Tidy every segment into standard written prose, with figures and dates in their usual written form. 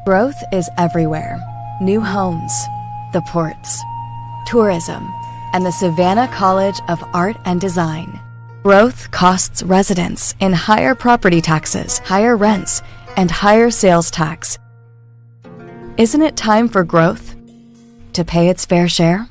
Growth is everywhere. New homes, the ports, tourism, and the Savannah College of Art and Design. Growth costs residents in higher property taxes, higher rents, and higher sales tax. Isn't it time for growth to pay its fair share?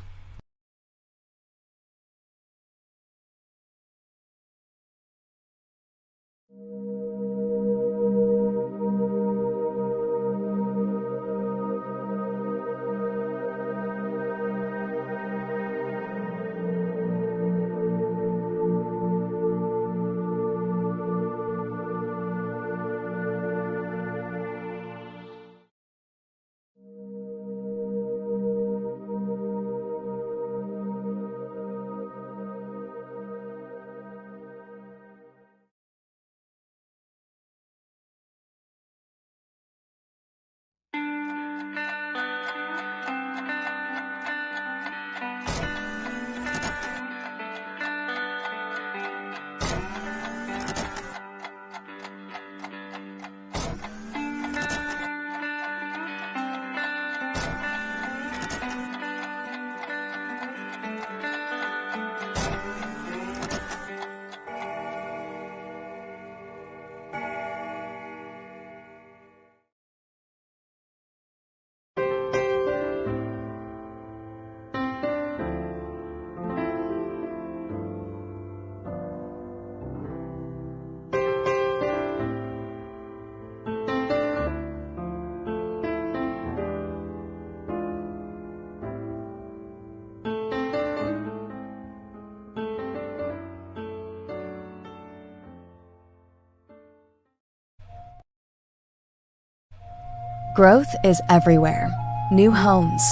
Growth is everywhere. New homes,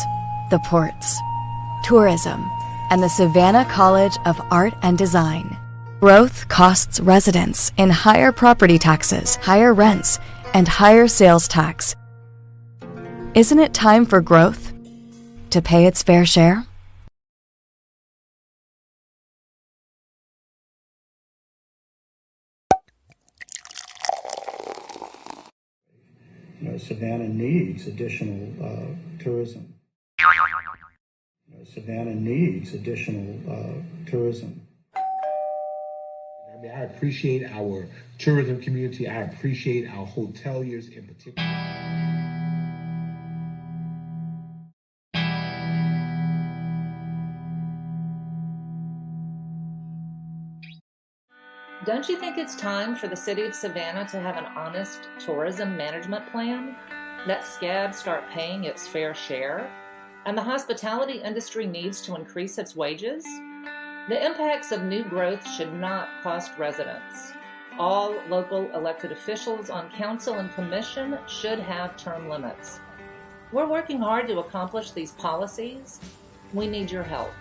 the ports, tourism, and the Savannah College of Art and Design. Growth costs residents in higher property taxes, higher rents, and higher sales tax. Isn't it time for growth to pay its fair share? Savannah needs additional tourism. Savannah needs additional tourism. I appreciate our tourism community. I appreciate our hoteliers in particular. Don't you think it's time for the city of Savannah to have an honest tourism management plan? Let SCAB start paying its fair share? And the hospitality industry needs to increase its wages? The impacts of new growth should not cost residents. All local elected officials on council and commission should have term limits. We're working hard to accomplish these policies. We need your help.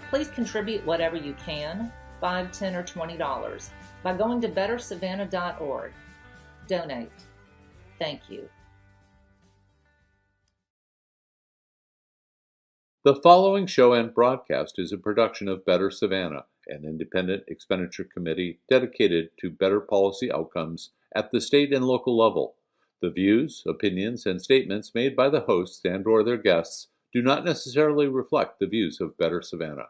Please contribute whatever you can, $5, $10, or $20, by going to bettersavannah.org. Donate. Thank you. The following show and broadcast is a production of Better Savannah, an independent expenditure committee dedicated to better policy outcomes at the state and local level. The views, opinions, and statements made by the hosts and/or their guests do not necessarily reflect the views of Better Savannah.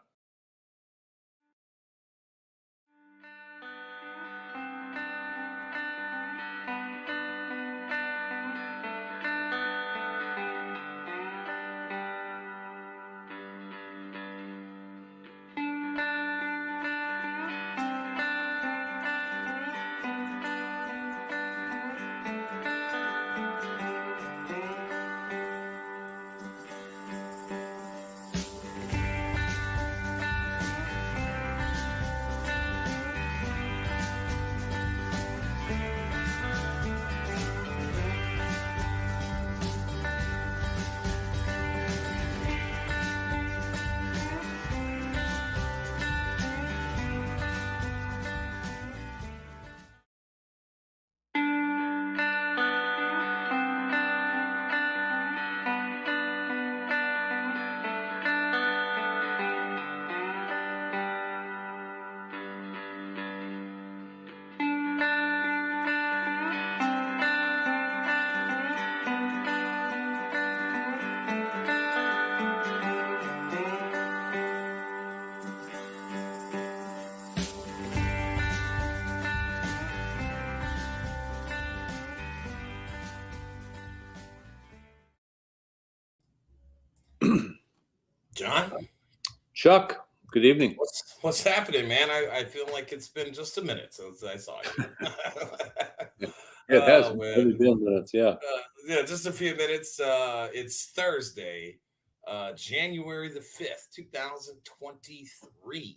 John, Chuck, good evening. what's happening, man? I feel like it's been just a minute since I saw you. It has Oh really man, been minutes, yeah. yeah, just a few minutes. It's Thursday, January the 5th, 2023,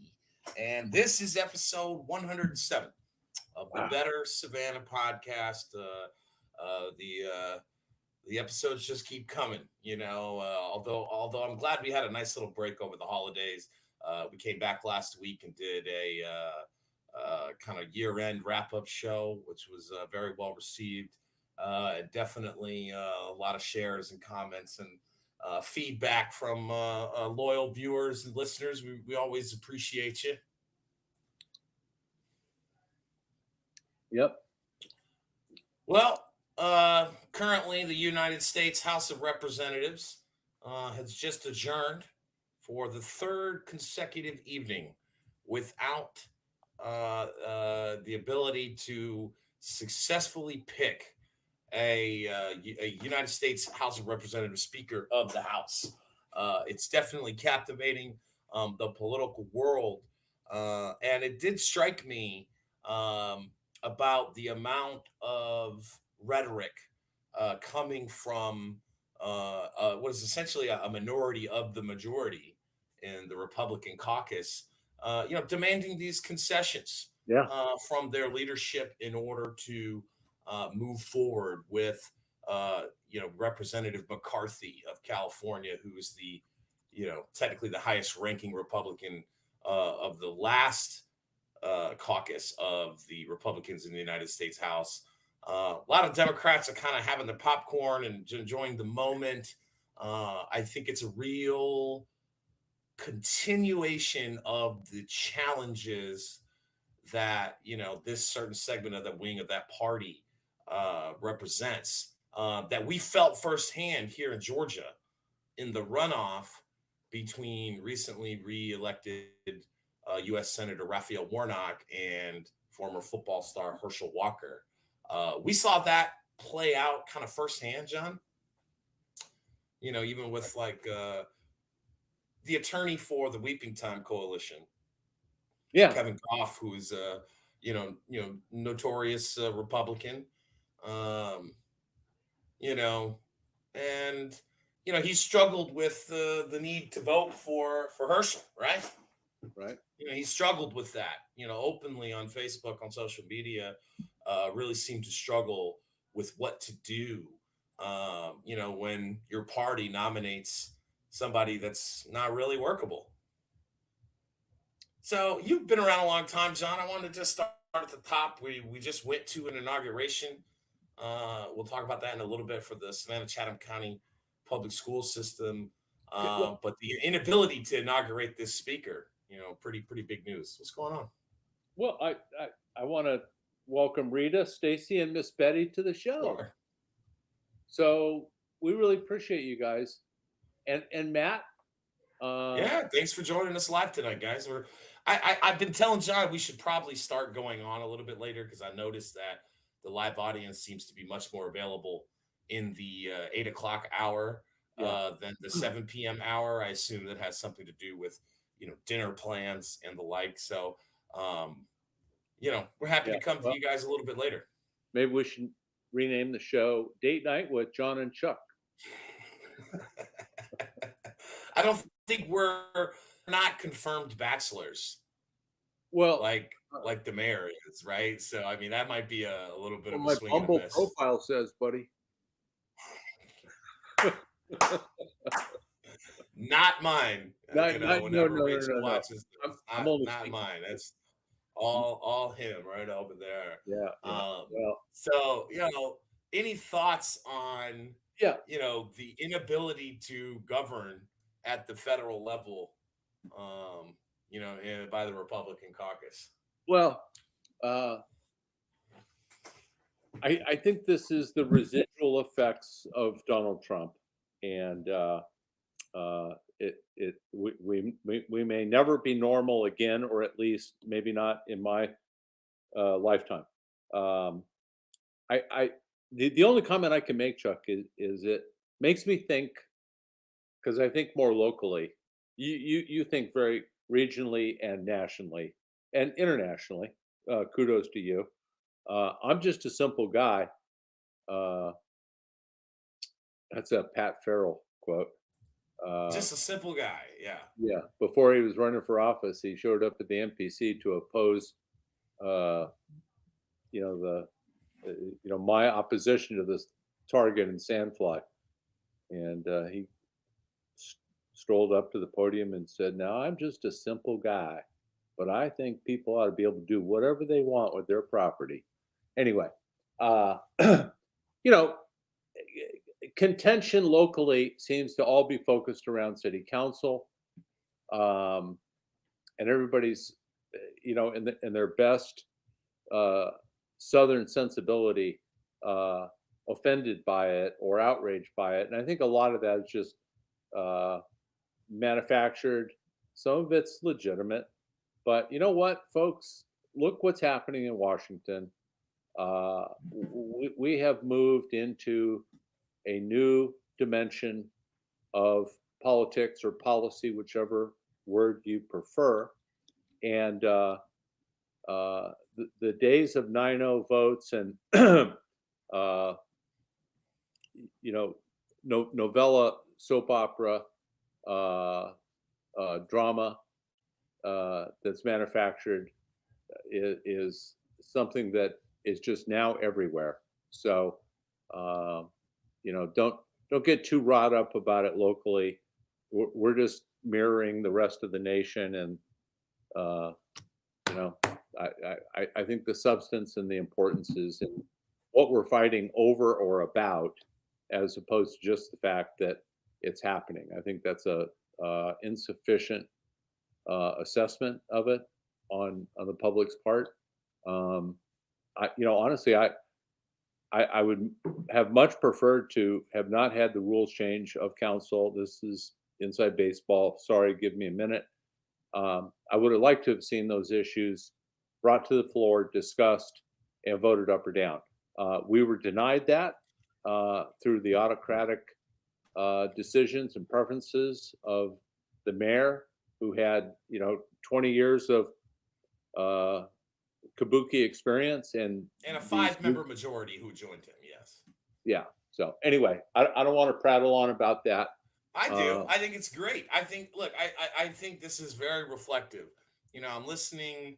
and this is episode 107 of the Wow. Better Savannah podcast. The episodes just keep coming, although I'm glad we had a nice little break over the holidays. We came back last week and did a kind of year-end wrap-up show, which was very well received. Definitely a lot of shares and comments and feedback from loyal viewers and listeners. We always appreciate you. Yep. Well, currently the United States House of Representatives has just adjourned for the third consecutive evening without the ability to successfully pick a United States House of Representatives Speaker of the House. It's definitely captivating the political world, and it did strike me about the amount of rhetoric coming from what is essentially a minority of the majority in the Republican caucus, demanding these concessions Yeah. from their leadership in order to move forward with, Representative McCarthy of California, who is the, technically the highest ranking Republican of the last caucus of the Republicans in the United States House. A lot of Democrats are kind of having the popcorn and enjoying the moment. I think it's a real continuation of the challenges that this certain segment of the wing of that party represents, that we felt firsthand here in Georgia in the runoff between recently re-elected U.S. Senator Raphael Warnock and former football star Herschel Walker. We saw that play out kind of firsthand, John. Even with the attorney for the Weeping Time Coalition, Yeah. Kevin Goff, who is notorious Republican, and he struggled with the need to vote for Herschel, right? Right. He struggled with that, openly on Facebook, on social media, really seemed to struggle with what to do, when your party nominates somebody that's not really workable. So you've been around a long time, John. I wanted to just start at the top. We just went to an inauguration. We'll talk about that in a little bit for the Savannah Chatham County public school system. But the inability to inaugurate this speaker, pretty big news. What's going on? Well, I want to welcome Rita, Stacy, and Miss Betty to the show. Sure. So we really appreciate you guys, and Matt. Yeah, thanks for joining us live tonight, guys. I've been telling John we should probably start going on a little bit later, because I noticed that the live audience seems to be much more available in the 8 o'clock hour than the 7 p.m. hour. I assume that has something to do with dinner plans and the like. So we're happy to come to you guys a little bit later. Maybe we should rename the show Date Night with John and Chuck. I don't think we're not confirmed bachelors. Well, like the mayor is, right? So I mean, that might be a little bit of a my swing and a Bumble miss. profile says, buddy. Not mine. Whenever Rachel watches this, not mine. That's all him right over there. Yeah. So any thoughts on the inability to govern at the federal level, by the Republican caucus? Well, I think this is the residual effects of Donald Trump, and we may never be normal again, or at least maybe not in my lifetime. The only comment I can make, Chuck, is it makes me think, because I think more locally, you think very regionally and nationally and internationally. Kudos to you. I'm just a simple guy. Uh, that's a Pat Farrell quote. Just a simple guy. Yeah. Yeah, before he was running for office, he showed up at the MPC to oppose, uh, my opposition to this target and sandfly, and he strolled up to the podium and said, "Now I'm just a simple guy, but I think people ought to be able to do whatever they want with their property." Anyway, uh, you know, contention locally seems to all be focused around city council, um, and everybody's, in their best uh, Southern sensibility, uh, offended by it or outraged by it. And I think a lot of that is just uh, manufactured. Some of it's legitimate. But you know what, folks? Look what's happening in Washington. We have moved into a new dimension of politics or policy, whichever word you prefer. And the days of 9-0 votes and uh, novella soap opera drama that's manufactured is something that is just now everywhere. So don't get too wrought up about it locally. We're just mirroring the rest of the nation, and I think the substance and the importance is in what we're fighting over or about, as opposed to just the fact that it's happening. I think that's a insufficient assessment of it on the public's part. Honestly, I would have much preferred to have not had the rules change of council. This is inside baseball. Sorry, give me a minute. I would have liked to have seen those issues brought to the floor, discussed, and voted up or down. We were denied that through the autocratic decisions and preferences of the mayor, who had 20 years of kabuki experience and a 5-member majority who joined him. Yes. Yeah. So anyway, I don't want to prattle on about that. I do. I think it's great. I think, look, I think this is very reflective. I'm listening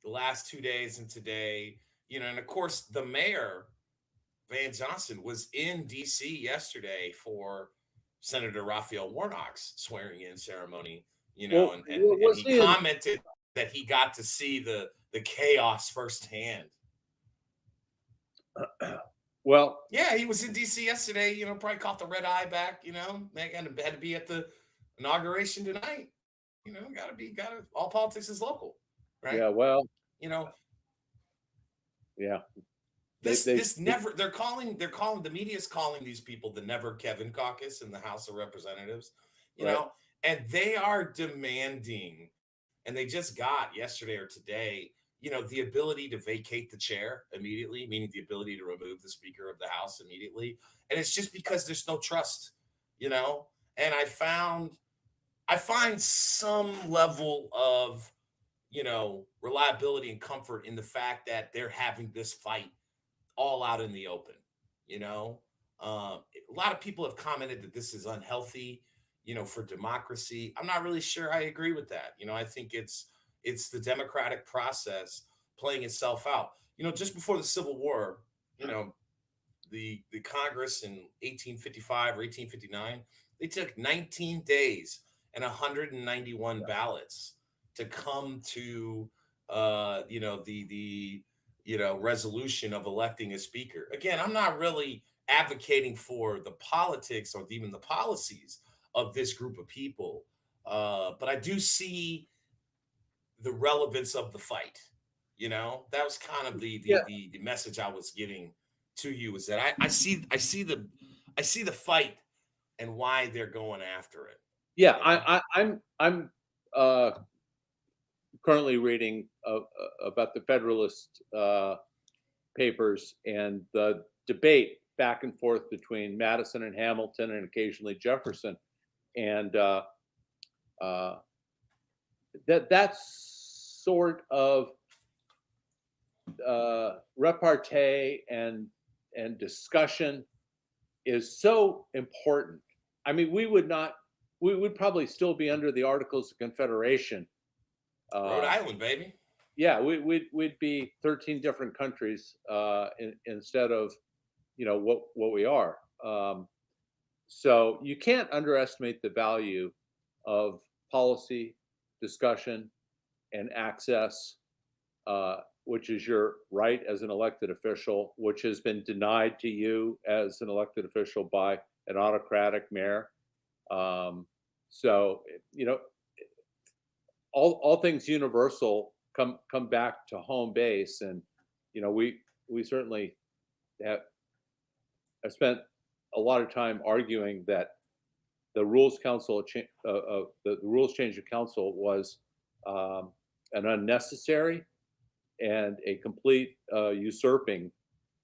the last 2 days and today, and of course the mayor, Van Johnson, was in DC yesterday for Senator Raphael Warnock's swearing in ceremony, and he commented that he got to see the chaos firsthand. Well, yeah, he was in DC yesterday, probably caught the red eye back, had to be at the inauguration tonight. All politics is local, right? Yeah, well, yeah. This never, they're calling the media's calling these people the Never Kevin Caucus in the House of Representatives, and they are demanding, and they just got yesterday or today, the ability to vacate the chair immediately, meaning the ability to remove the Speaker of the House immediately. And it's just because there's no trust, and I find some level of, reliability and comfort in the fact that they're having this fight all out in the open. A lot of people have commented that this is unhealthy, for democracy. I'm not really sure I agree with that. I think it's the democratic process playing itself out. Just before the Civil War, the Congress in 1855 or 1859, they took 19 days and 191 ballots to come to the resolution of electing a speaker. Again, I'm not really advocating for the politics or even the policies of this group of people, but I do see the relevance of the fight. That was kind of the message I was getting to you, is that I see the fight and why they're going after it. Yeah, I'm currently reading about the Federalist papers and the debate back and forth between Madison and Hamilton and occasionally Jefferson. And that sort of repartee and discussion is so important. I mean, we would probably still be under the Articles of Confederation. Rhode Island, baby. Yeah, we'd be 13 different countries instead of what we are. So you can't underestimate the value of policy discussion and access, which is your right as an elected official, which has been denied to you as an elected official by an autocratic mayor. So all things universal come back to home base, and we certainly have spent a lot of time arguing that the rules council the rules change of council was an unnecessary and a complete usurping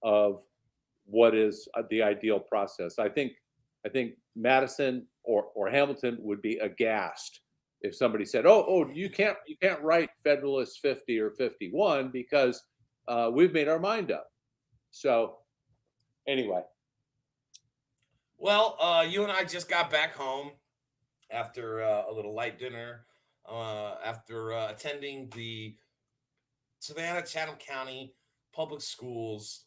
of what is the ideal process. I think Madison or Hamilton would be aghast if somebody said, "Oh, you can't write Federalist 50 or 51 because we've made our mind up." So anyway. Well, you and I just got back home after a little light dinner, after attending the Savannah Chatham County Public Schools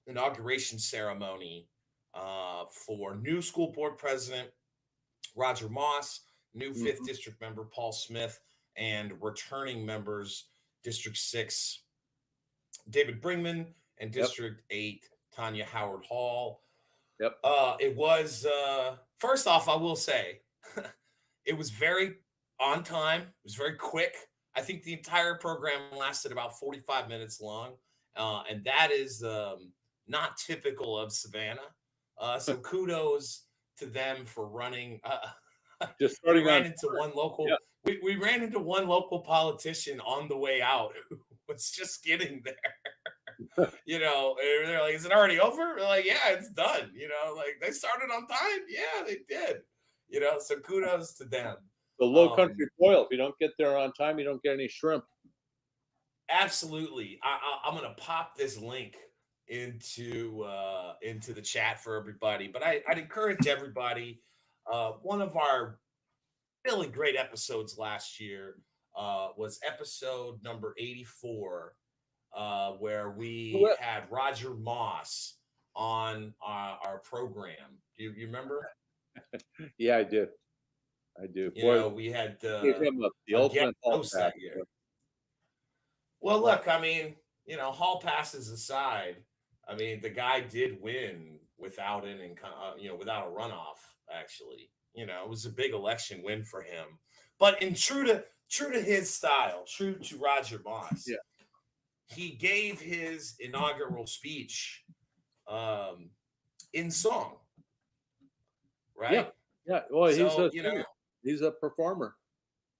inauguration ceremony for new school board president Roger Moss, new 5th District member Paul Smith, and returning members District 6 David Bringman and District 8 Tanya Howard Hall. Yep. It was, first off, I will say, it was very on time. It was very quick. I think the entire program lasted about 45 minutes long. And that is not typical of Savannah. So kudos to them for running. Just starting we ran into one local. Yeah. We ran into one local politician on the way out who was just getting there. They're like, "Is it already over?" We're like, "Yeah, it's done." Like they started on time. Yeah, they did. So kudos to them. The low country boil. If you don't get there on time, you don't get any shrimp. Absolutely. I'm gonna pop this link into the chat for everybody. But I'd encourage everybody. One of our really great episodes last year was episode number 84. Where we had Roger Moss on our program. Do you remember? Yeah, I do. We had gave him the ultimate hall pass that year. Well, look, I mean, hall passes aside, I mean, the guy did win without without a runoff. Actually, it was a big election win for him. But in true to his style, true to Roger Moss. Yeah. He gave his inaugural speech in song, right? Yeah. Well, he's a performer.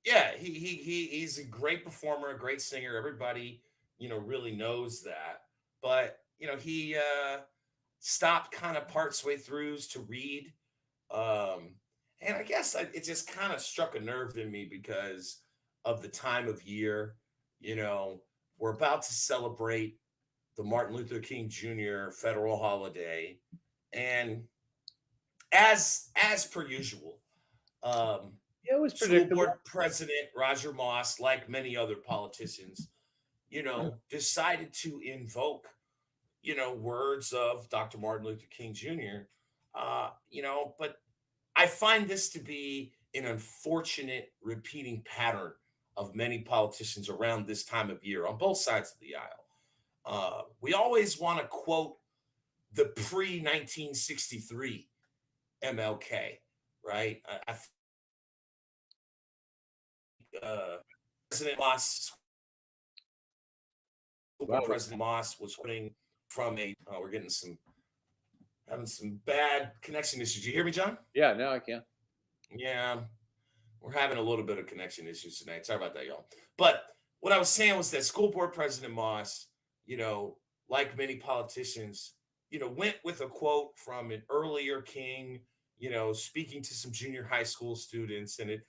Yeah, he's a great performer, a great singer. Everybody, really knows that. But he stopped kind of parts way throughs to read, and I guess it just kind of struck a nerve in me because of the time of year. We're about to celebrate the Martin Luther King Jr. federal holiday. And as per usual, it was School Board President Roger Moss, like many other politicians, decided to invoke, words of Dr. Martin Luther King Jr., but I find this to be an unfortunate repeating pattern of many politicians around this time of year on both sides of the aisle. We always want to quote the pre-1963 MLK, right? President Moss, President Moss was quoting from we're having some bad connection issues. You hear me, John? Yeah, now I can. Yeah. We're having a little bit of connection issues tonight. Sorry about that, y'all. But what I was saying was that School Board President Moss, like many politicians, went with a quote from an earlier King, speaking to some junior high school students. And it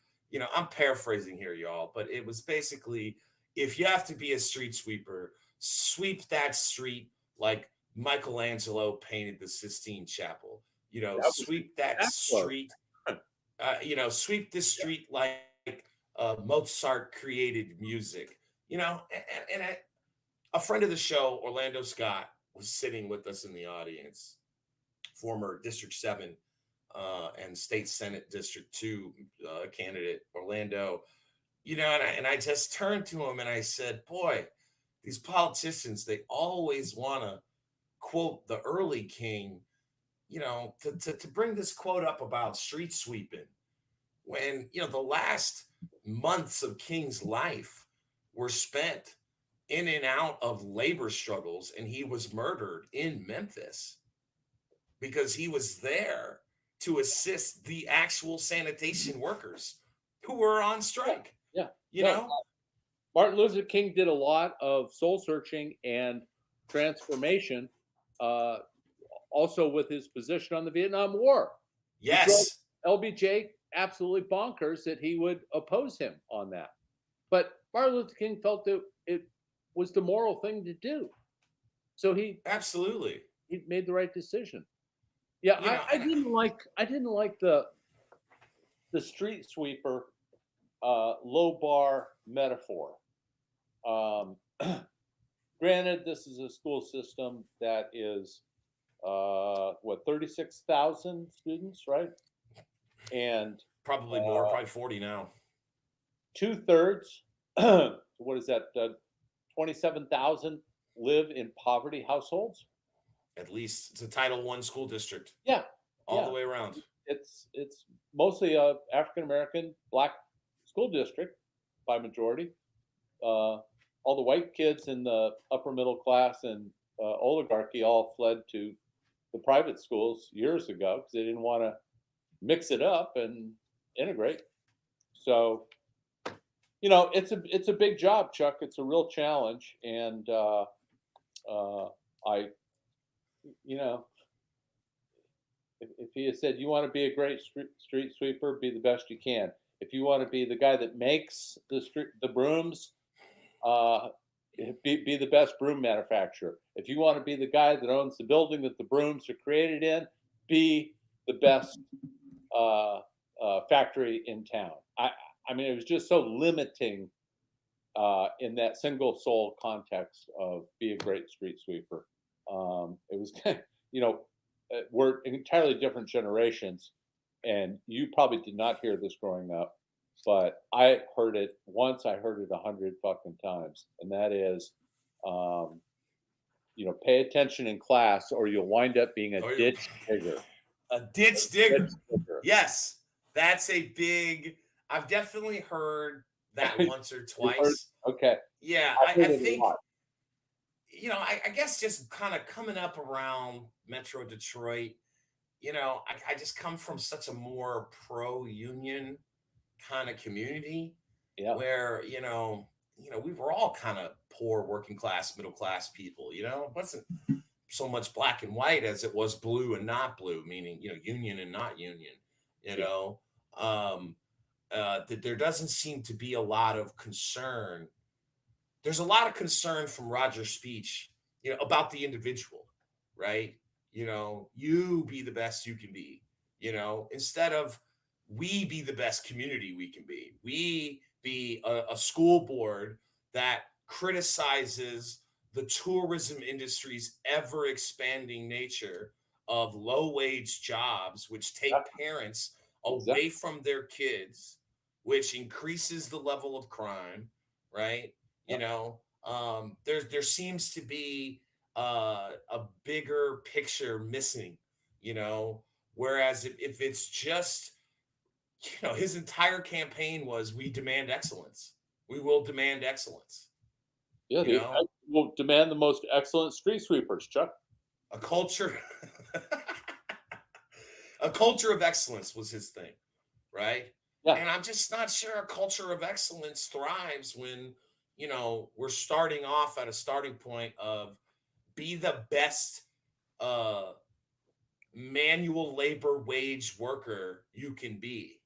I'm paraphrasing here, y'all, but it was basically, if you have to be a street sweeper, sweep that street like Michelangelo painted the Sistine Chapel. That was Sweep that that close. street. Sweep this street like Mozart created music. A friend of the show, Orlando Scott, was sitting with us in the audience, former District 7 and State Senate District 2 candidate, Orlando. And I just turned to him and I said, boy, these politicians, they always want to quote the early king, to bring this quote up about street sweeping when, the last months of King's life were spent in and out of labor struggles, and he was murdered in Memphis because he was there to assist the actual sanitation workers who were on strike. Yeah. You know, Martin Luther King did a lot of soul searching and transformation, also with his position on the Vietnam War. yes, LBJ absolutely bonkers that he would oppose him on that. But Martin Luther King felt that it was the moral thing to do. So he absolutely. made the right decision. Yeah, I didn't like the street sweeper low bar metaphor. Granted, this is a school system that is 36,000 students, right? And Probably more, probably 40 now. 2/3, what is that? 27,000 live in poverty households. At least it's a Title I school district. Yeah, all the way around. It's mostly a African American Black school district by majority. All the white kids in the upper middle class and oligarchy all fled to the private schools years ago because they didn't want to mix it up and integrate. So, it's a big job, Chuck. It's a real challenge, and if he had said, you want to be a great street sweeper, be the best you can. If you want to be the guy that makes the brooms, be the best broom manufacturer. If you want to be the guy that owns the building that the brooms are created in, be the best factory in town. I mean, it was just so limiting in that single soul context of be a great street sweeper. It was, we're entirely different generations, and you probably did not hear this growing up, but I heard it once. I heard it 100 fucking times, and that is, pay attention in class, or you'll wind up being a ditch digger. A ditch digger. Yes, that's a big. I've definitely heard that once or twice. Okay. Yeah, I think. I guess just kind of coming up around Metro Detroit, I just come from such a more pro-union kind of community, where we were all kind of poor, working class, middle class people. It wasn't so much black and white as it was blue and not blue, meaning union and not union. There doesn't seem to be a lot of concern. There's a lot of concern from Roger's speech, about the individual, right? You be the best you can be, instead of we be the best community we can be. We be a school board that criticizes the tourism industry's ever expanding nature of low wage jobs, which take parents away from their kids, which increases the level of crime, right? There seems to be a bigger picture missing, whereas if it's just, his entire campaign was, we demand excellence. We will demand excellence. Yeah, we'll demand the most excellent street sweepers, Chuck. A culture, a culture of excellence was his thing, right? Yeah. And I'm just not sure a culture of excellence thrives when, we're starting off at a starting point of be the best manual labor wage worker you can be.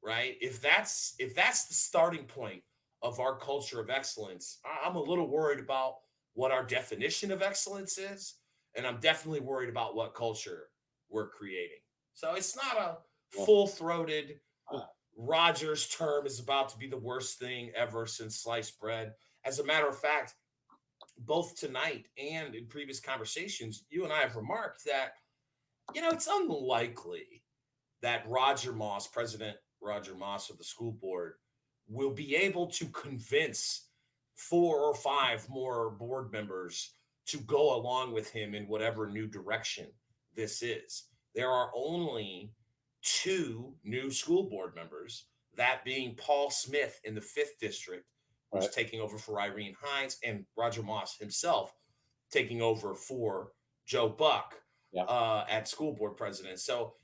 right? If that's the starting point of our culture of excellence, I'm a little worried about what our definition of excellence is, and I'm definitely worried about what culture we're creating. So it's not a Well, full-throated Rogers term is about to be the worst thing ever since sliced bread. As a matter of fact, both tonight and in previous conversations, you and I have remarked that, it's unlikely that President Roger Moss of the school board, will be able to convince 4 or 5 more board members to go along with him in whatever new direction this is. There are only 2 new school board members, that being Paul Smith in the 5th district, who's right. taking over for Irene Hines, and Roger Moss himself taking over for Joe Buck Yeah. at school board president. So,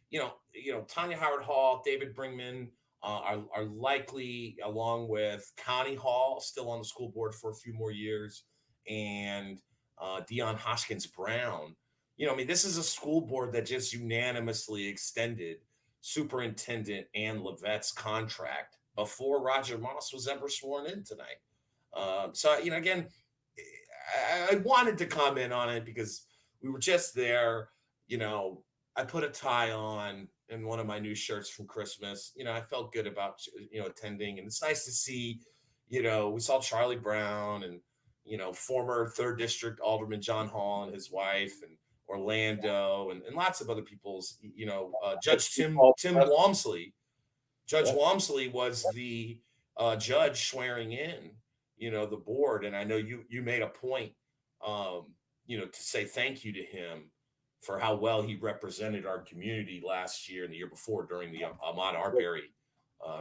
Tanya Howard Hall, David Bringman are likely, along with Connie Hall, still on the school board for a few more years, and Dion Hoskins Brown. This is a school board that just unanimously extended Superintendent Ann Levette's contract before Roger Moss was ever sworn in tonight. So, again, I wanted to comment on it because we were just there. I put a tie on and one of my new shirts from Christmas. I felt good about, attending. And it's nice to see, we saw Charlie Brown and, former 3rd District Alderman John Hall and his wife, and Orlando, and lots of other people's, Judge Tim Walmsley. Judge Walmsley was the judge swearing in, the board. And I know you made a point, to say thank you to him for how well he represented our community last year and the year before during the Ahmaud Arbery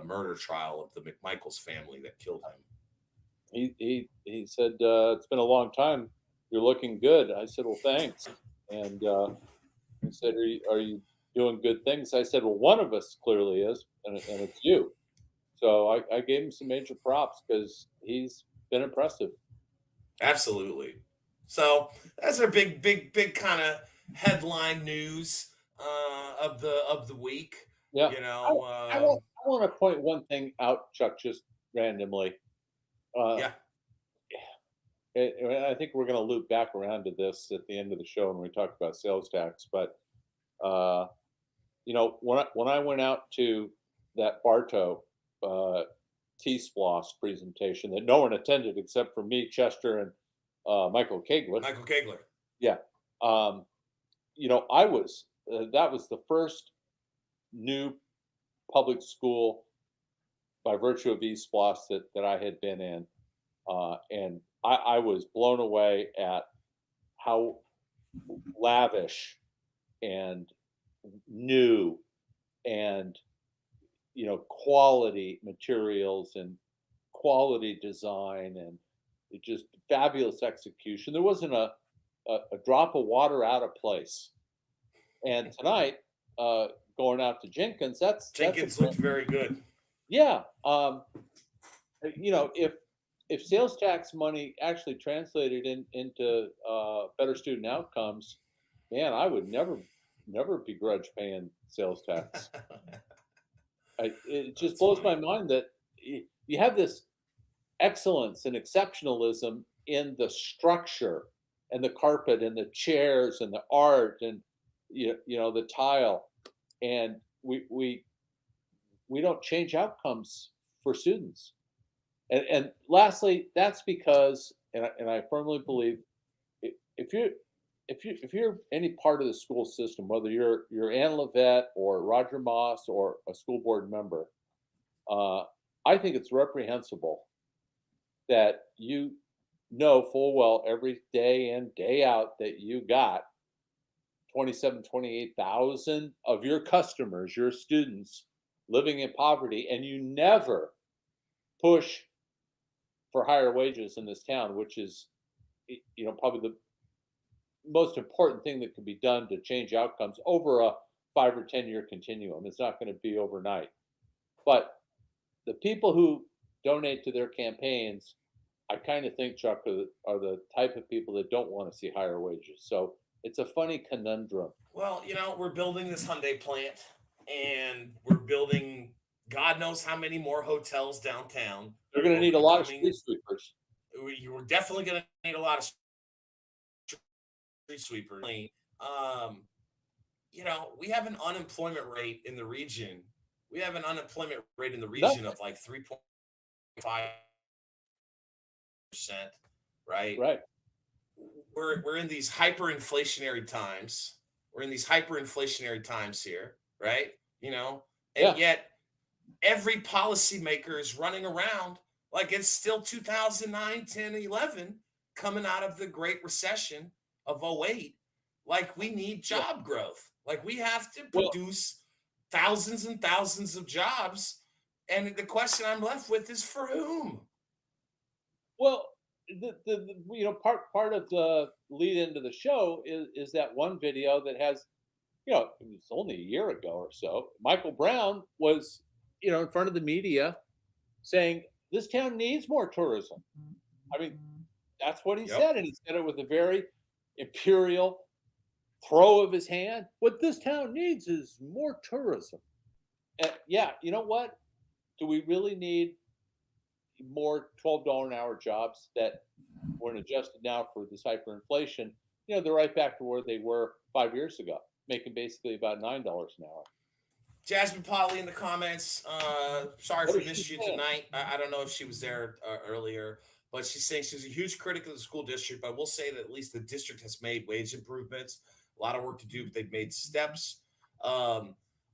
murder trial of the McMichaels family that killed him. He said, it's been a long time. You're looking good. I said, well, thanks. And he said, are you doing good things? I said, well, one of us clearly is, and it's you. So I gave him some major props because he's been impressive. Absolutely. So that's our big kind of headline news of the week. Yeah. I want to point one thing out, Chuck, just randomly. Yeah. And I think we're going to loop back around to this at the end of the show when we talk about sales tax. But when I went out to that Bartow T-Sploss presentation that no one attended except for me, Chester, and Michael Kegler. Yeah. I was that was the first new public school by virtue of Sploss that I had been in, and I was blown away at how lavish and new and quality materials and quality design and just fabulous execution. There wasn't a drop of water out of place. And tonight, going out to Jenkins, Jenkins looked very good. Yeah. If sales tax money actually translated into better student outcomes, man, I would never begrudge paying sales tax. It just blows my mind that you have this excellence and exceptionalism in the structure and the carpet and the chairs and the art and the tile, and we don't change outcomes for students. And lastly, that's because, and I firmly believe, if you're any part of the school system, whether you're Ann Levette or Roger Moss or a school board member, I think it's reprehensible that you know full well every day in, day out that you got 28,000 of your customers, your students, living in poverty, and you never push for higher wages in this town, which is, probably the most important thing that can be done to change outcomes over a 5 or 10 year continuum. It's not going to be overnight. But the people who donate to their campaigns, I kind of think, Chuck, are the type of people that don't want to see higher wages. So it's a funny conundrum. Well, we're building this Hyundai plant, and we're building God knows how many more hotels downtown. They're going to need a lot of street sweepers. You're definitely going to need a lot of street sweepers. We have an unemployment rate in the region. We have an unemployment rate in the region of like 3.5%, right? Right. We're in these hyperinflationary times. We're in these hyperinflationary times here, right? Yet every policymaker is running around like it's still 2009, 10, 11, coming out of the Great Recession of 08. Like we need job growth. Like we have to produce thousands and thousands of jobs. And the question I'm left with is for whom? Well, part of the lead into the show is that one video that has, it's only a year ago or so. Michael Brown was, in front of the media saying this town needs more tourism. I mean, that's what he said, and he said it with a very imperial throw of his hand. What this town needs is more tourism. And you know what? Do we really need more $12 an hour jobs that weren't adjusted now for this hyperinflation? They're right back to where they were 5 years ago, making basically about $9 an hour. Jasmine Polly in the comments. Sorry for missing you tonight. I don't know if she was there earlier, but she's saying she's a huge critic of the school district. But we'll say that at least the district has made wage improvements. A lot of work to do, but they've made steps. I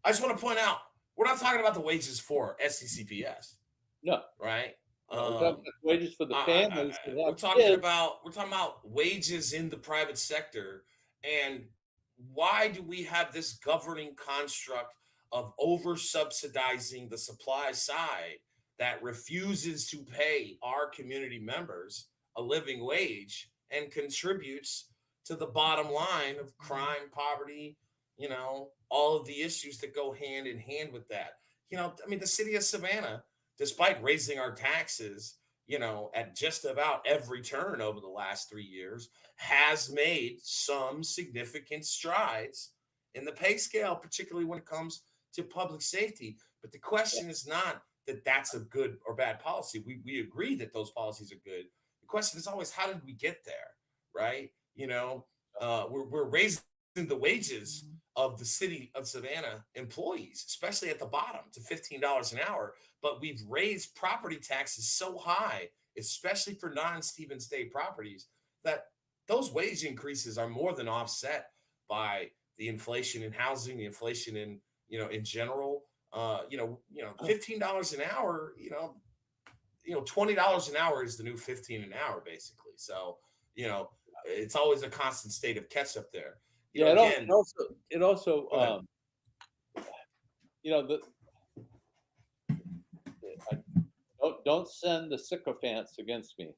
just want to point out, we're not talking about the wages for SCCPS. No. Right? We're talking about wages for the families. We're talking about wages in the private sector. And why do we have this governing construct of over subsidizing the supply side that refuses to pay our community members a living wage and contributes to the bottom line of crime, poverty, all of the issues that go hand in hand with that? The city of Savannah, despite raising our taxes, at just about every turn over the last 3 years, has made some significant strides in the pay scale, particularly when it comes to public safety. But the question is not that that's a good or bad policy. We agree that those policies are good. The question is always, how did we get there, right? We're raising the wages of the city of Savannah employees, especially at the bottom, to $15 an hour. But we've raised property taxes so high, especially for non-Stevens Day properties, that those wage increases are more than offset by the inflation in housing, the inflation in in general. $15 an hour, $20 an hour is the new 15 an hour, basically. So, it's always a constant state of catch up there. It also don't send the sycophants against me,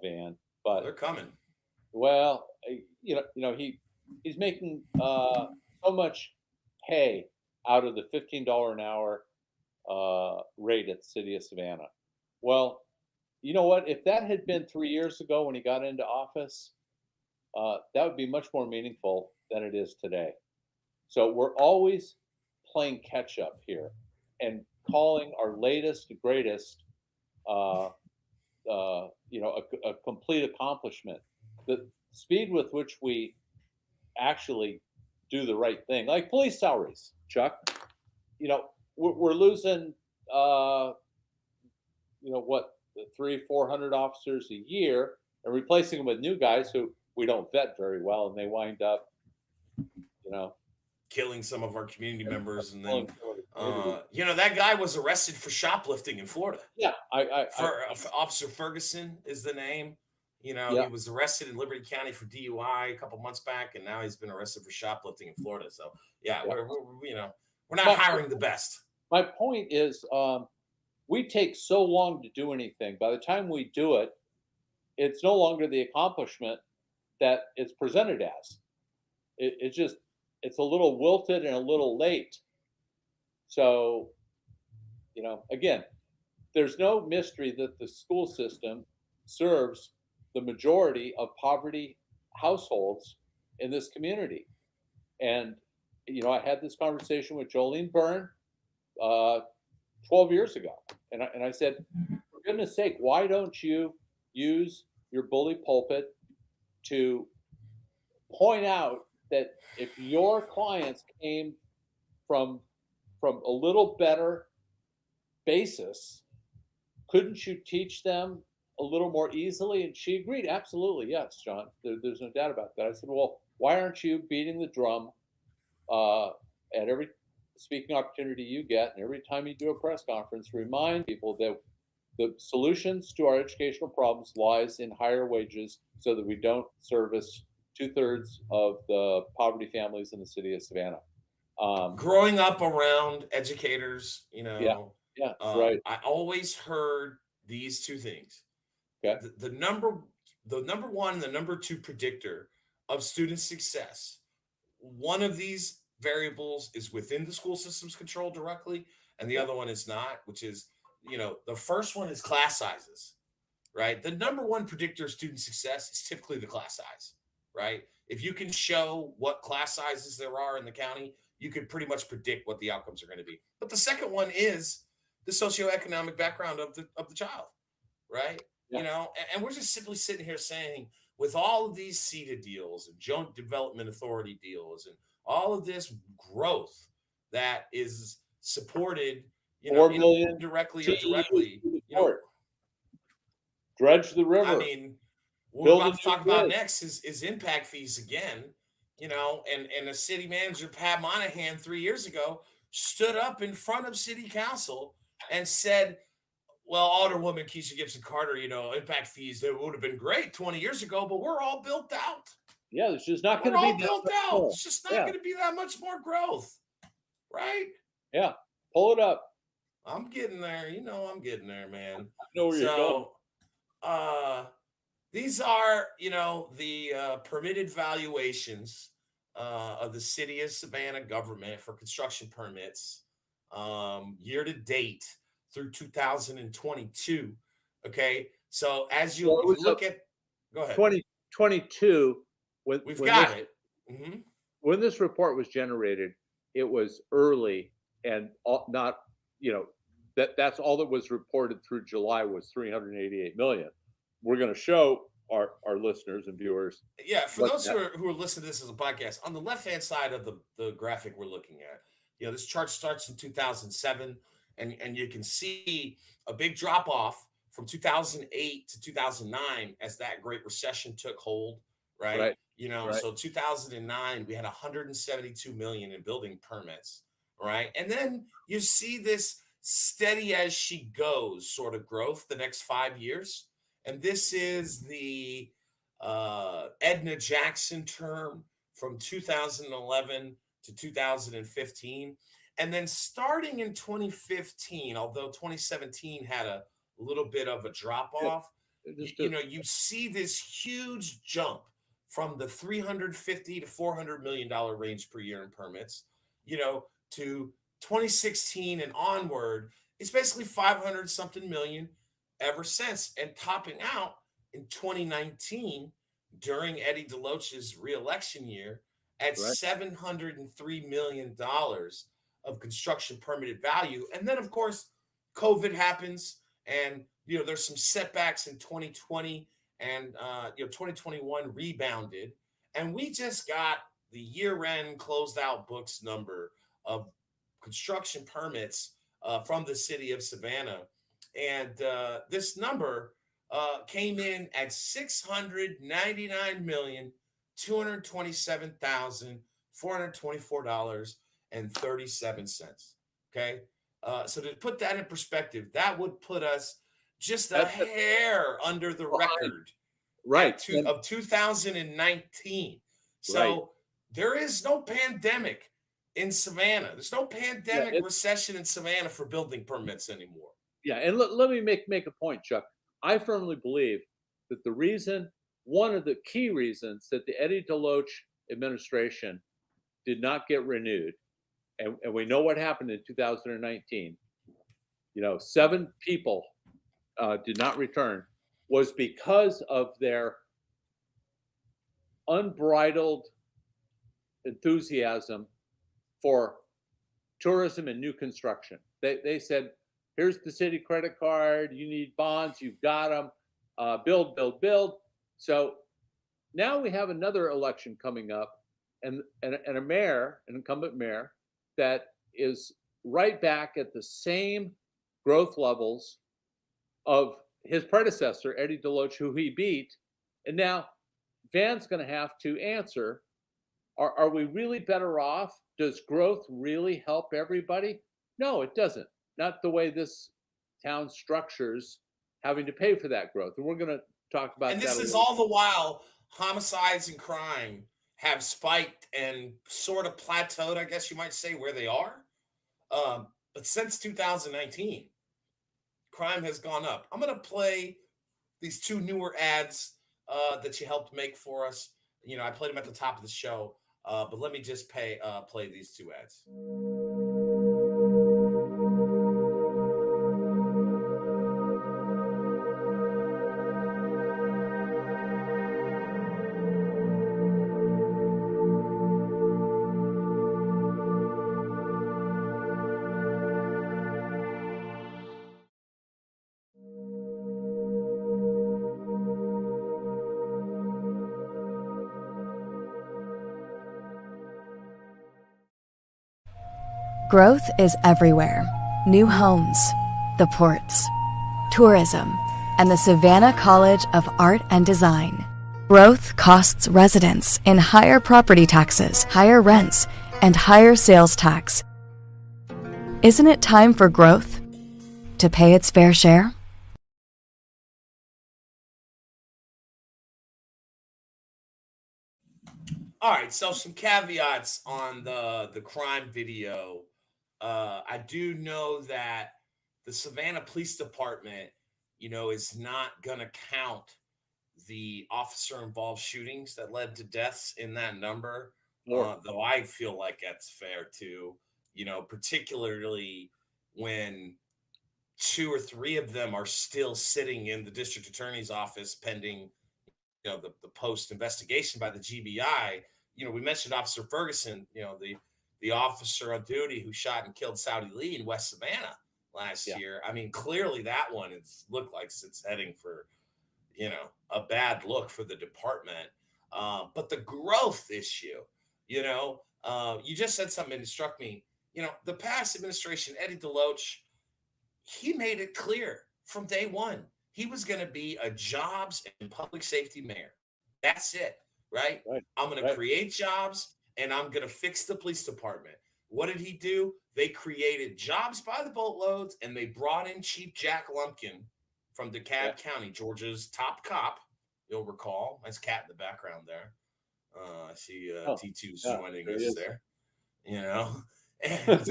Van. But they're coming. Well, he's making so much hay out of the $15 an hour rate at the city of Savannah. Well, you know what? If that had been 3 years ago when he got into office, that would be much more meaningful than it is today. So we're always playing catch up here and calling our latest, greatest, a complete accomplishment. The speed with which we actually do the right thing, like police salaries, Chuck. We're losing, 300-400 officers a year and replacing them with new guys who we don't vet very well, and they wind up, killing some of our community members. And then, that guy was arrested for shoplifting in Florida. Yeah, Officer Ferguson is the name. He was arrested in Liberty County for DUI a couple months back, and now he's been arrested for shoplifting in Florida. So, we're not hiring the best. My point is, we take so long to do anything. By the time we do it, it's no longer the accomplishment that it's presented as. It's a little wilted and a little late. So, again, there's no mystery that the school system serves the majority of poverty households in this community. And, I had this conversation with Jolene Byrne 12 years ago. And I said, for goodness sake, why don't you use your bully pulpit to point out that if your clients came from a little better basis, couldn't you teach them a little more easily? And she agreed, absolutely, yes, John. There's no doubt about that. I said, well, why aren't you beating the drum at every speaking opportunity you get, and every time you do a press conference, remind people that the solutions to our educational problems lies in higher wages, so that we don't service 2/3 of the poverty families in the city of Savannah. Growing up around educators, Yeah, yeah, right. I always heard these two things. Okay. The number one and the number two predictor of student success, one of these variables is within the school system's control directly, and the other one is not, which is, the first one is class sizes, right? The number one predictor of student success is typically the class size, right? If you can show what class sizes there are in the county, you can pretty much predict what the outcomes are going to be. But the second one is the socioeconomic background of the child, right? Yeah. And we're just simply sitting here saying, with all of these CETA deals and joint development authority deals and all of this growth that is supported, 4 million indirectly or TEUs directly, to the port. Dredge the river. I mean, what we're Build about a to talk new about bridge. next is impact fees again, and a city manager, Pat Monahan, 3 years ago, stood up in front of city council and said, well, Alderwoman Keisha Gibson Carter, impact fees, that would have been great 20 years ago, but we're all built out. Yeah, there's just not going We're to be all that built much out. more. It's just not Yeah. going to be that much more growth, right? Yeah, pull it up. I'm getting there. I'm getting there, man. I know where you're going. These are, the permitted valuations of the city of Savannah government for construction permits year to date through 2022. Okay, so as you, Well, it if was you look at, go ahead. 2022. We've got it. Mhm. When this report was generated, it was early and not, that's all that was reported through July was 388 million. We're going to show our listeners and viewers. Yeah, for those who are listening to this as a podcast, on the left-hand side of the graphic we're looking at, this chart starts in 2007, and you can see a big drop-off from 2008 to 2009 as that Great Recession took hold, right? Right. So 2009, we had 172 million in building permits, right? And then you see this steady as she goes sort of growth the next 5 years. And this is the Edna Jackson term from 2011 to 2015. And then starting in 2015, although 2017 had a little bit of a drop off, you see this huge jump from the $350 to $400 million range per year in permits, to 2016 and onward. It's basically 500 something million ever since, and topping out in 2019 during Eddie DeLoach's reelection year at $703 million of construction permitted value. And then, of course, COVID happens, and there's some setbacks in 2020, and 2021 rebounded, and we just got the year-end closed out books number of construction permits from the city of Savannah. And this number came in at $699,227,424.37. Okay. So to put that in perspective, that would put us just a hair under the record of 2019. So there is no pandemic in Savannah. There's no pandemic recession in Savannah for building permits anymore. Yeah, and let me make a point, Chuck. I firmly believe that one of the key reasons that the Eddie DeLoach administration did not get renewed, and we know what happened in 2019, 7 people did not return, was because of their unbridled enthusiasm for tourism and new construction. They said, Here's the city credit card. You need bonds. You've got them. Build, build, build. So now we have another election coming up, and a mayor, an incumbent mayor, that is right back at the same growth levels of his predecessor, Eddie Deloach, who he beat. And now Van's going to have to answer, are we really better off? Does growth really help everybody? No, it doesn't. Not the way this town structures having to pay for that growth. And we're going to talk about that. And this is all the while homicides and crime have spiked and sort of plateaued, I guess you might say, where they are. But since 2019, crime has gone up. I'm going to play these two newer ads that you helped make for us. You know, I played them at the top of the show, but let me just play these two ads. Growth is everywhere. New homes, the ports, tourism, and the Savannah College of Art and Design. Growth costs residents in higher property taxes, higher rents, and higher sales tax. Isn't it time for growth to pay its fair share? All right, so some caveats on the crime video. I do know that the Savannah Police Department, you know, is not going to count the officer-involved shootings that led to deaths in that number, though I feel like that's fair too, you know, particularly when 2 or 3 of them are still sitting in the district attorney's office pending, you know, the post investigation by the GBI. You know, we mentioned Officer Ferguson, you know, the officer on duty who shot and killed Saudi Lee in West Savannah last year. I mean, clearly that one looked like it's heading for, you know, a bad look for the department. But the growth issue, you know, you just said something that struck me. You know, the past administration, Eddie Deloach, he made it clear from day one he was going to be a jobs and public safety mayor. That's it, right? I'm going to create jobs and I'm going to fix the police department. What did he do? They created jobs by the boatloads and they brought in Chief Jack Lumpkin from DeKalb County, Georgia's top cop. You'll recall. Nice cat in the background there. I see T2's joining us there. You know, and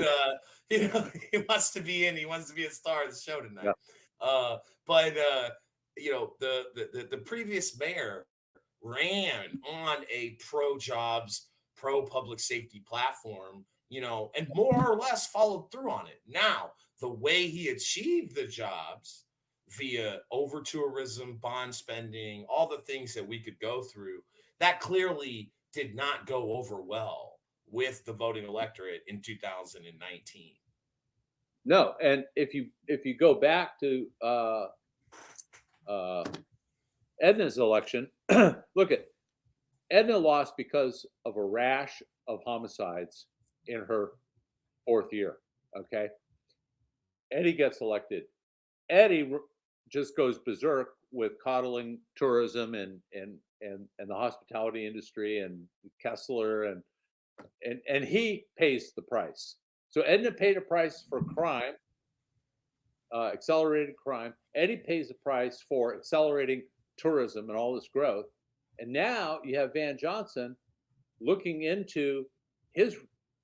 you know, he wants to be a star of the show tonight. But you know, the previous mayor ran on a pro-jobs, pro-public safety platform, you know, and more or less followed through on it. Now, the way he achieved the jobs via over-tourism, bond spending, all the things that we could go through, that clearly did not go over well with the voting electorate in 2019. No, and if you go back to Edna's election, look at Edna lost because of a rash of homicides in her 4th year. Okay, Eddie gets elected. Eddie just goes berserk with coddling tourism and the hospitality industry and Kessler and he pays the price. So Edna paid a price for crime, accelerated crime. Eddie pays the price for accelerating tourism and all this growth. And now you have Van Johnson looking into his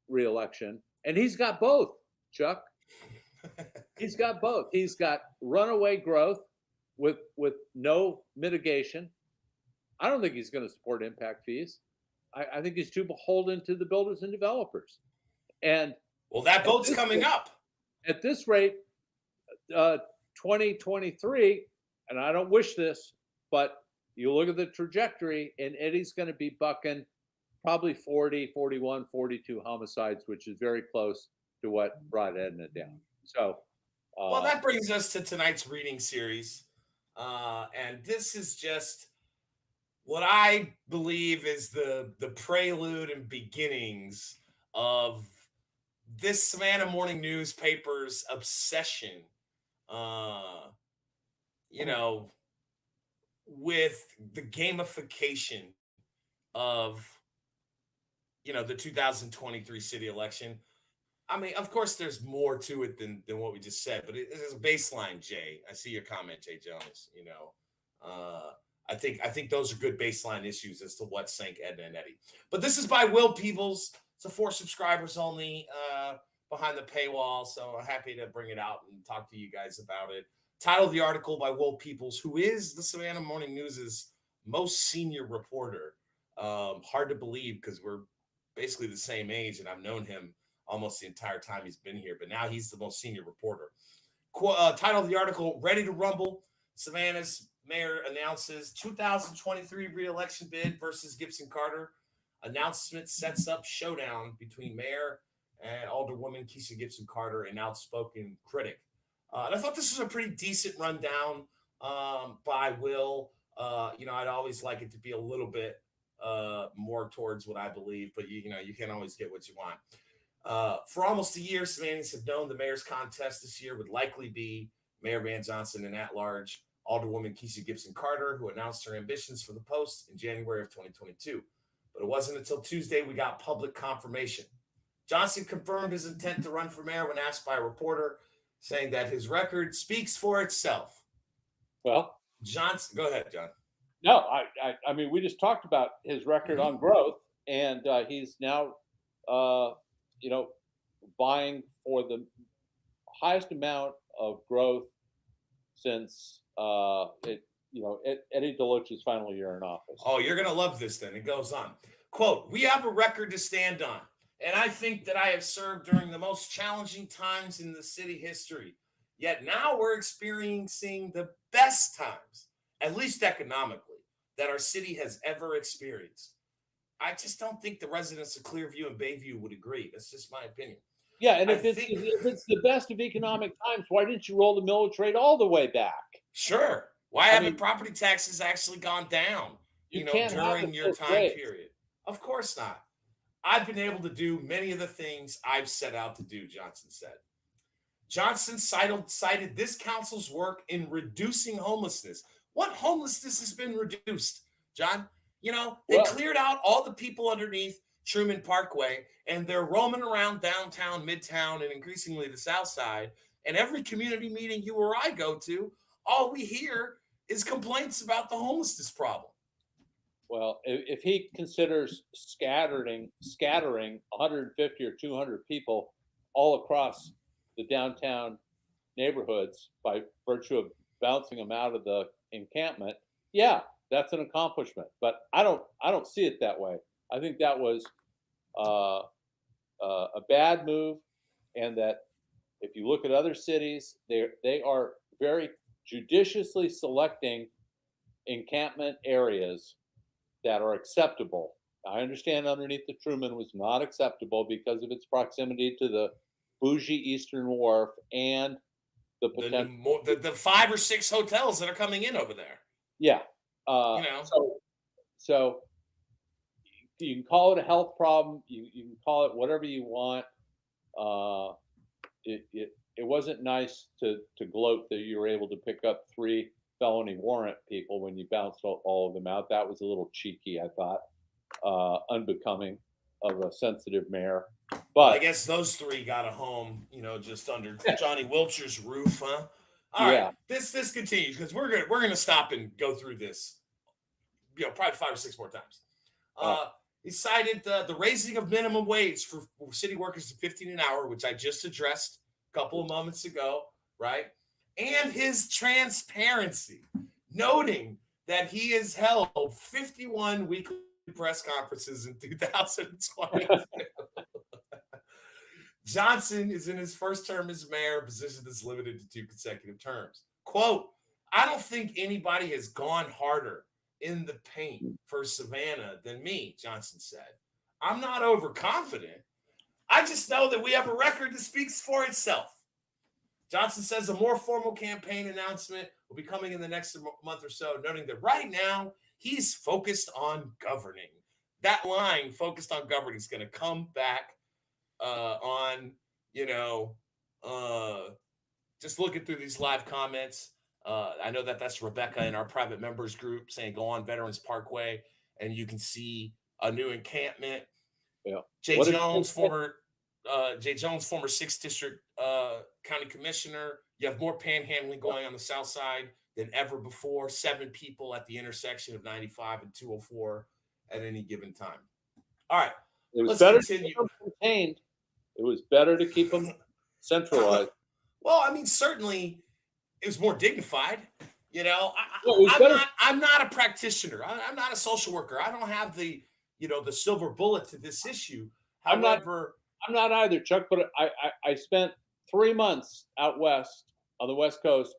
reelection, and he's got both, Chuck. He's got both. He's got runaway growth with no mitigation. I don't think he's going to support impact fees. I think he's too beholden to the builders and developers. And well, that vote's coming up. At this rate, 2023, and I don't wish this, but you look at the trajectory, and Eddie's going to be bucking probably 40, 41, 42 homicides, which is very close to what brought Edna down. So Well, that brings us to tonight's reading series. And this is just what I believe is the prelude and beginnings of this Savannah Morning Newspaper's obsession, you know, with the gamification of, the 2023 city election. I mean, of course, there's more to it than what we just said, but it is a baseline, Jay. I see your comment, Jay Jones. I think those are good baseline issues as to what sank Edna and Eddie. But this is by Will Peebles. It's a 4 subscribers only, behind the paywall. So I'm happy to bring it out and talk to you guys about it. Title of the article by Will Peebles, who is the Savannah Morning News's most senior reporter. Hard to believe because we're basically the same age, and I've known him almost the entire time he's been here, but now he's the most senior reporter. Title of the article, Ready to Rumble. Savannah's mayor announces 2023 re-election bid versus Gibson Carter. Announcement sets up showdown between mayor and Alderwoman Keisha Gibson Carter, an outspoken critic. And I thought this was a pretty decent rundown by Will. I'd always like it to be a little bit more towards what I believe, but you can't always get what you want. For almost a year, Savannahans have known the mayor's contest this year would likely be Mayor Van Johnson and at-large Alderwoman Keisha Gibson Carter, who announced her ambitions for the post in January of 2022. But it wasn't until Tuesday we got public confirmation. Johnson confirmed his intent to run for mayor when asked by a reporter, saying that his record speaks for itself. Well, Johnson, go ahead, John. No, I mean, we just talked about his record on growth, and he's now, vying for the highest amount of growth since Eddie Deloach's final year in office. Oh, you're going to love this then. It goes on. Quote, "We have a record to stand on, and I think that I have served during the most challenging times in the city history. Yet now we're experiencing the best times, at least economically, that our city has ever experienced." I just don't think the residents of Clearview and Bayview would agree. That's just my opinion. Yeah, and if it's the best of economic times, why didn't you roll the millage all the way back? Sure. Why haven't property taxes actually gone down, during your time period? Of course not. I've been able to do many of the things I've set out to do, Johnson said. Johnson cited this council's work in reducing homelessness. What homelessness has been reduced, John? They cleared out all the people underneath Truman Parkway, and they're roaming around downtown, midtown, and increasingly the south side. And every community meeting you or I go to, all we hear is complaints about the homelessness problem. Well, if he considers scattering 150 or 200 people all across the downtown neighborhoods by virtue of bouncing them out of the encampment, yeah, that's an accomplishment. But I don't see it that way. I think that was a bad move, and that if you look at other cities, they are very judiciously selecting encampment areas that are acceptable. I understand underneath the Truman was not acceptable because of its proximity to the bougie Eastern Wharf and the potential the 5 or 6 hotels that are coming in over there. Yeah. So you can call it a health problem. You can call it whatever you want. It wasn't nice to gloat that you were able to pick up 3 felony warrant people when you bounced all of them out. That was a little cheeky, I thought, unbecoming of a sensitive mayor. But I guess those 3 got a home, just under Johnny Wiltshire's roof, huh? All right, this continues because we're gonna stop and go through this, probably 5 or 6 more times. He cited the raising of minimum wage for city workers to $15 an hour, which I just addressed a couple of moments ago, right? And his transparency, noting that he has held 51 weekly press conferences in 2022. Johnson is in his first term as mayor, a position that's limited to 2 consecutive terms. Quote, "I don't think anybody has gone harder in the paint for Savannah than me," Johnson said. "I'm not overconfident. I just know that we have a record that speaks for itself." Johnson says a more formal campaign announcement will be coming in the next month or so, noting that right now he's focused on governing. That line, focused on governing, is going to come back on, uh, just looking through these live comments. I know that that's Rebecca in our private members group saying go on Veterans Parkway, and you can see a new encampment. Yeah. Jay Jones, former 6th District County Commissioner. You have more panhandling going on the south side than ever before. 7 people at the intersection of 95 and 204 at any given time. All right. It was let's better continue. to keep them contained. It was better to keep them centralized. Well, I mean, certainly it was more dignified. I'm not a practitioner. I'm not a social worker. I don't have the silver bullet to this issue. However, I'm not either, Chuck, but I spent 3 months out west on the West Coast.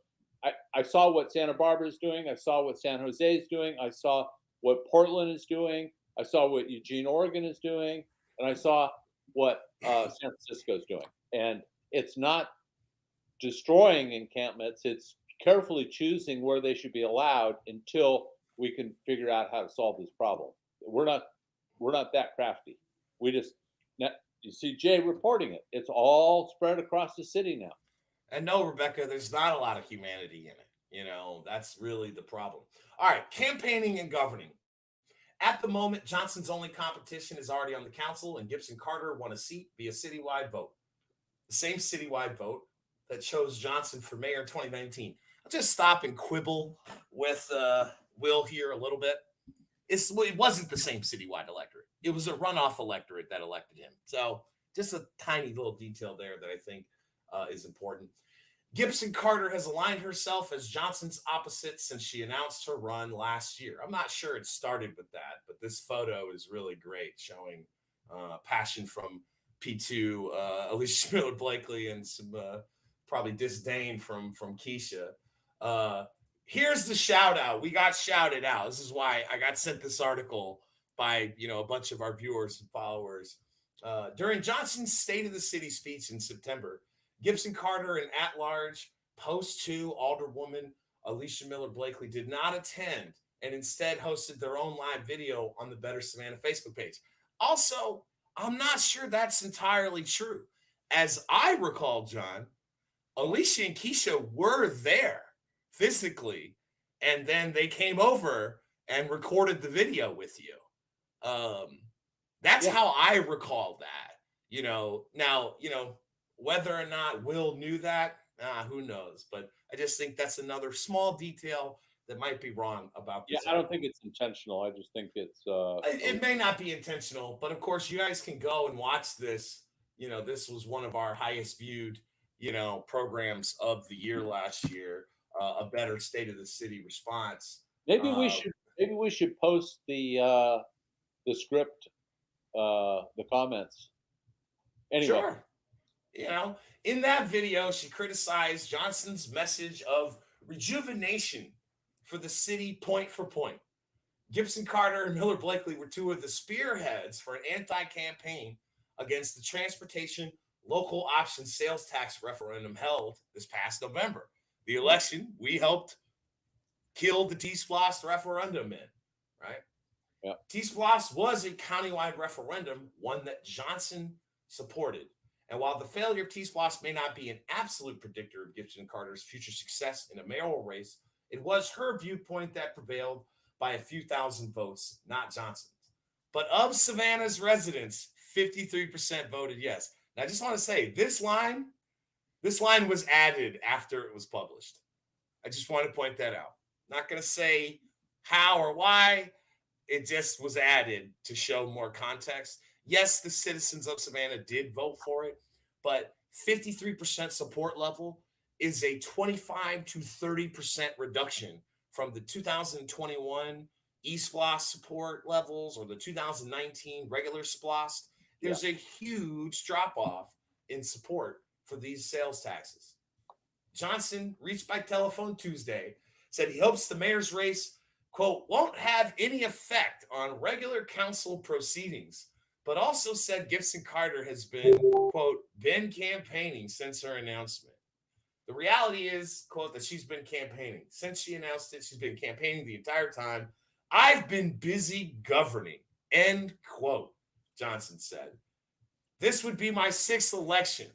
I saw what Santa Barbara is doing. I saw what San Jose is doing. I saw what Portland is doing. I saw what Eugene, Oregon is doing. And I saw what San Francisco is doing. And it's not destroying encampments. It's carefully choosing where they should be allowed until we can figure out how to solve this problem. We're not that crafty. We just, you see Jay reporting it. It's all spread across the city now. And no, Rebecca, there's not a lot of humanity in it. That's really the problem. All right, campaigning and governing. At the moment, Johnson's only competition is already on the council, and Gibson Carter won a seat via citywide vote. The same citywide vote that chose Johnson for mayor in 2019. I'll just stop and quibble with Will here a little bit. It wasn't the same citywide electorate. It was a runoff electorate that elected him. So just a tiny little detail there that I think is important. Gibson Carter has aligned herself as Johnson's opposite since she announced her run last year. I'm not sure it started with that, but this photo is really great, showing passion from P2, Alicia Miller Blakely, and some probably disdain from Keisha. Here's the shout out. We got shouted out. This is why I got sent this article by a bunch of our viewers and followers. During Johnson's State of the City speech in September, Gibson Carter and at-large Post 2 Alderwoman Alicia Miller Blakely did not attend and instead hosted their own live video on the Better Savannah Facebook page. Also, I'm not sure that's entirely true. As I recall, John, Alicia and Keisha were there physically, and then they came over and recorded the video with you. That's how I recall that. Now, whether or not Will knew that, who knows? But I just think that's another small detail that might be wrong about this. Yeah, I don't think it's intentional. I just think it's it may not be intentional, but of course you guys can go and watch this. This was one of our highest viewed programs of the year last year. A better State of the City response. Maybe we should post the script, the comments. Anyway. Sure. In that video, she criticized Johnson's message of rejuvenation for the city point for point. Gibson Carter and Miller Blakely were 2 of the spearheads for an anti-campaign against the transportation local option sales tax referendum held this past November. The election we helped kill the T-Splosh referendum in, right? Yeah. T-Splosh was a countywide referendum, one that Johnson supported. And while the failure of T-Splosh may not be an absolute predictor of Gibson Carter's future success in a mayoral race, it was her viewpoint that prevailed by a few thousand votes, not Johnson's. But of Savannah's residents, 53% voted yes. Now, I just want to say, this line was added after it was published. I just want to point that out. Not going to say how or why. It just was added to show more context. Yes, the citizens of Savannah did vote for it, but 53% support level is a 25 to 30% reduction from the 2021 e-SPLOST support levels or the 2019 regular SPLOST. There's a huge drop-off in support for these sales taxes. Johnson reached by telephone Tuesday, said he hopes the mayor's race, quote, won't have any effect on regular council proceedings, but also said Gibson Carter has been, quote, been campaigning since her announcement. The reality is, quote, that she's been campaigning. Since she announced it, she's been campaigning the entire time. I've been busy governing, end quote, Johnson said. This would be my 6th election.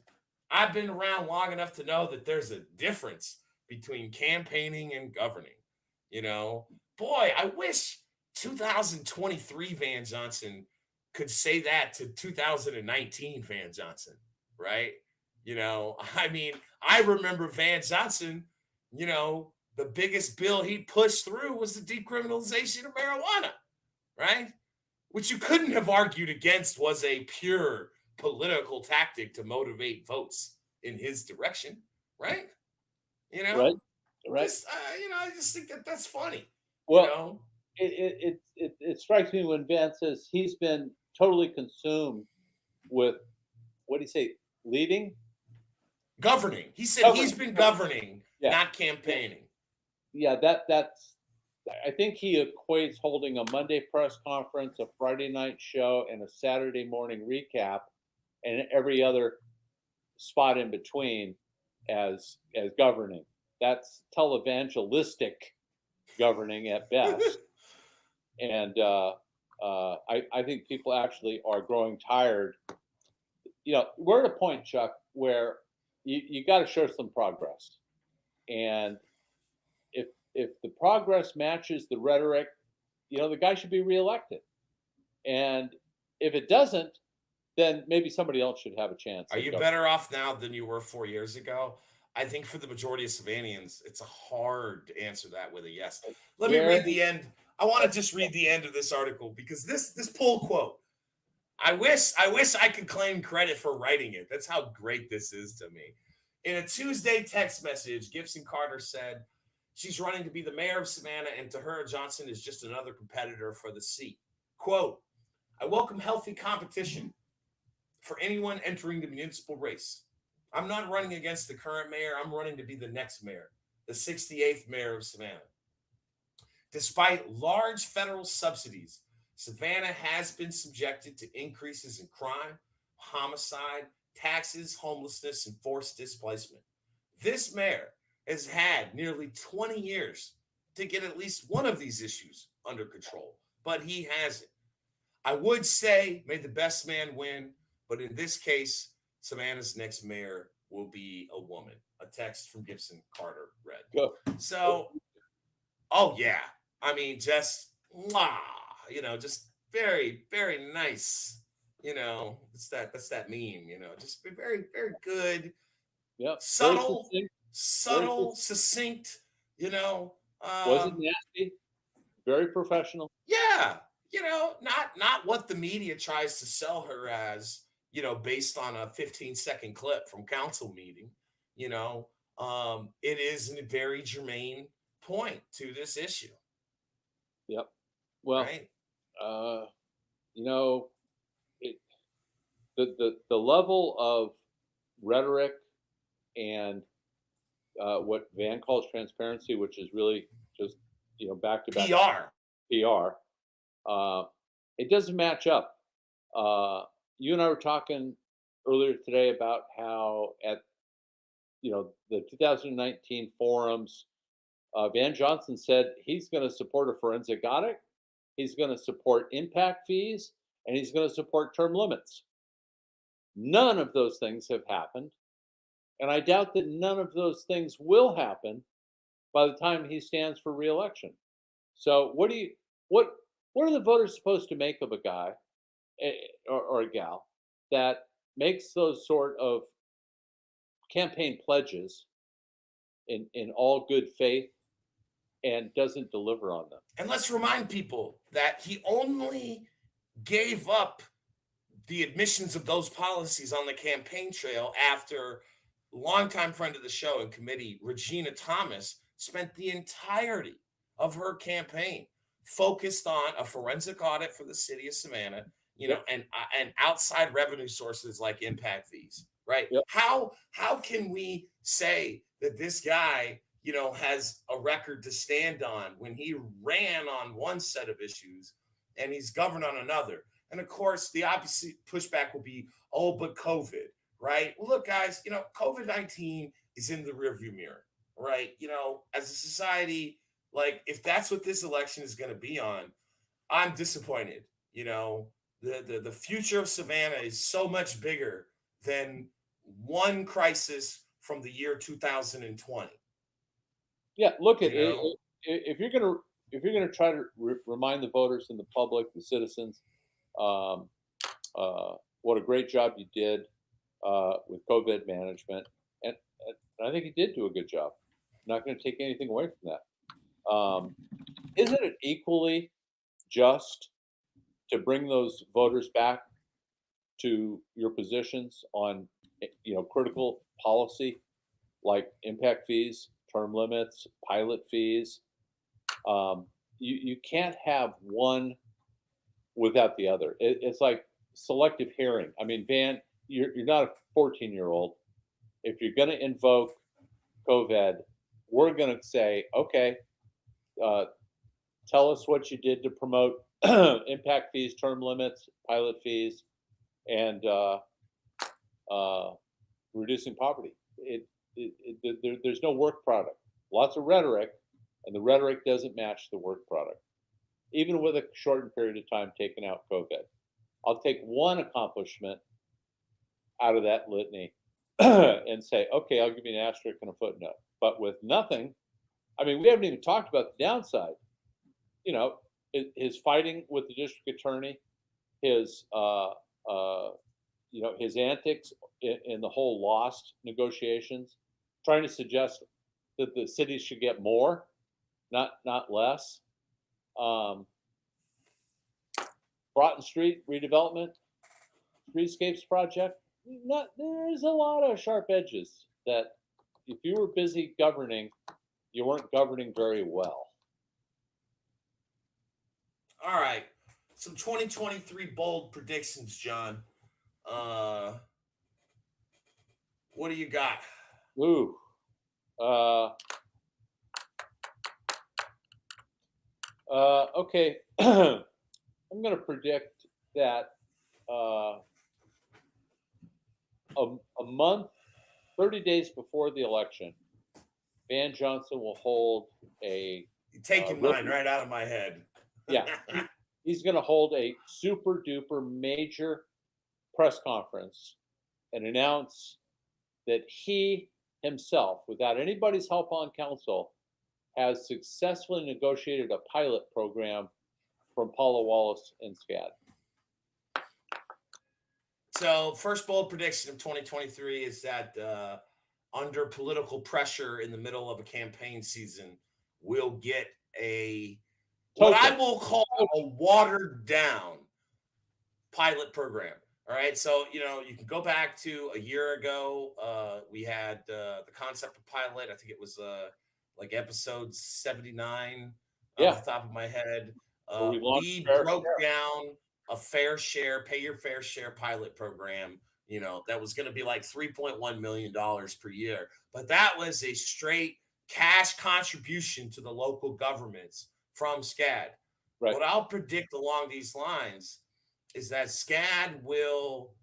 I've been around long enough to know that there's a difference between campaigning and governing. You know, boy, I wish 2023 Van Johnson could say that to 2019 Van Johnson, right? You know, I mean, I remember Van Johnson, you know, the biggest bill he pushed through was the decriminalization of marijuana, right? Which you couldn't have argued against was a pure political tactic to motivate votes in his direction, right? You know, Right. just you know, I just think that that's funny. Well, You know, it strikes me when Van says he's been totally consumed with, what do you say, leading? governing. He said he's been governing, Yeah. not campaigning. Yeah, that's. I think he equates holding a Monday press conference, a Friday night show, and a Saturday morning recap, and every other spot in between as governing. That's televangelistic governing at best. And I think people actually are growing tired. You know, we're at a point, Chuck, where you got to show some progress. And if the progress matches the rhetoric, you know, the guy should be reelected. And if it doesn't, then maybe somebody else should have a chance. Are you better off now than you were 4 years ago? I think for the majority of Savannahans, it's hard to answer that with a yes. Let me read the end. I want to just read the end of this article because this pull quote. I wish I could claim credit for writing it. That's how great this is to me. In a Tuesday text message, Gibson Carter said she's running to be the mayor of Savannah, and to her, Johnson is just another competitor for the seat. Quote, I welcome healthy competition for anyone entering the municipal race. I'm not running against the current mayor. I'm running to be the next mayor, the 68th mayor of Savannah. Despite large federal subsidies, Savannah has been subjected to increases in crime, homicide, taxes, homelessness, and forced displacement. This mayor has had nearly 20 years to get at least one of these issues under control, but he hasn't. I would say, may the best man win, but in this case, Savannah's next mayor will be a woman. A text from Gibson Carter read. Go. So, oh yeah, I mean, just you know, just very, very nice. You know, that's that meme. You know, just very, very good. Yeah, subtle, succinct. You know, wasn't nasty. Very professional. Yeah, you know, not what the media tries to sell her as. You know, based on a 15-second clip from council meeting. You know, it is a very germane point to this issue. Yep. Well, right? You know, the level of rhetoric and what Van calls transparency, which is really just, you know, back to back PR. It doesn't match up. You and I were talking earlier today about how at, you know, the 2019 forums, Van Johnson said he's going to support a forensic audit, he's going to support impact fees, and he's going to support term limits. None of those things have happened, and I doubt that none of those things will happen by the time he stands for re-election. So what are the voters supposed to make of a guy or a gal that makes those sort of campaign pledges in all good faith and doesn't deliver on them? And let's remind people that he only gave up the admissions of those policies on the campaign trail after longtime friend of the show and committee, Regina Thomas, spent the entirety of her campaign focused on a forensic audit for the city of Savannah, you know, and outside revenue sources like impact fees, right? Yep. How can we say that this guy, you know, has a record to stand on when he ran on one set of issues and he's governed on another? And of course, the opposite pushback will be, oh, but COVID, right? Well, look, guys, you know, COVID-19 is in the rearview mirror, right? As a society, like if that's what this election is going to be on, I'm disappointed. The future of Savannah is so much bigger than one crisis from the year 2020. Yeah, look at You it. know, If you're gonna try to remind the voters and the public, the citizens, um, what a great job you did with COVID management, and, and I think you did do a good job. I'm not going to take anything away from that. Isn't it equally just to bring those voters back to your positions on, critical policy like impact fees, term limits, pilot fees? You can't have one without the other. It's like selective hearing. I mean, Van, you're not a 14-year-old. If you're going to invoke COVID, we're going to say, okay, uh, tell us what you did to promote impact fees, term limits, pilot fees, and reducing poverty. There's no work product. Lots of rhetoric, and the rhetoric doesn't match the work product. Even with a shortened period of time taking out COVID, I'll take one accomplishment out of that litany and say, okay, I'll give you an asterisk and a footnote. But with nothing, I mean, we haven't even talked about the downside. His fighting with the district attorney, his his antics in the whole lost negotiations, trying to suggest that the city should get more, not less. Broughton Street redevelopment, streetscapes project. There's a lot of sharp edges that, if you were busy governing, you weren't governing very well. all right. Some 2023 bold predictions, John. What do you got? Ooh. Okay. I'm going to predict that a month, 30 days before the election, Van Johnson will hold a. You're taking mine right out of my head. Yeah. He's going to hold a super duper major press conference and announce that he himself, without anybody's help on council, has successfully negotiated a pilot program from Paula Wallace and SCAD. So, first bold prediction of 2023 is that under political pressure in the middle of a campaign season, we'll get what I will call a watered down pilot program. All right. So, you can go back to a year ago. We had the concept of pilot. I think it was like episode 79 off the top of my head. We broke down a fair share, pay your fair share pilot program, that was going to be like $3.1 million per year. But that was a straight cash contribution to the local governments from SCAD. Right. What I'll predict along these lines is that SCAD will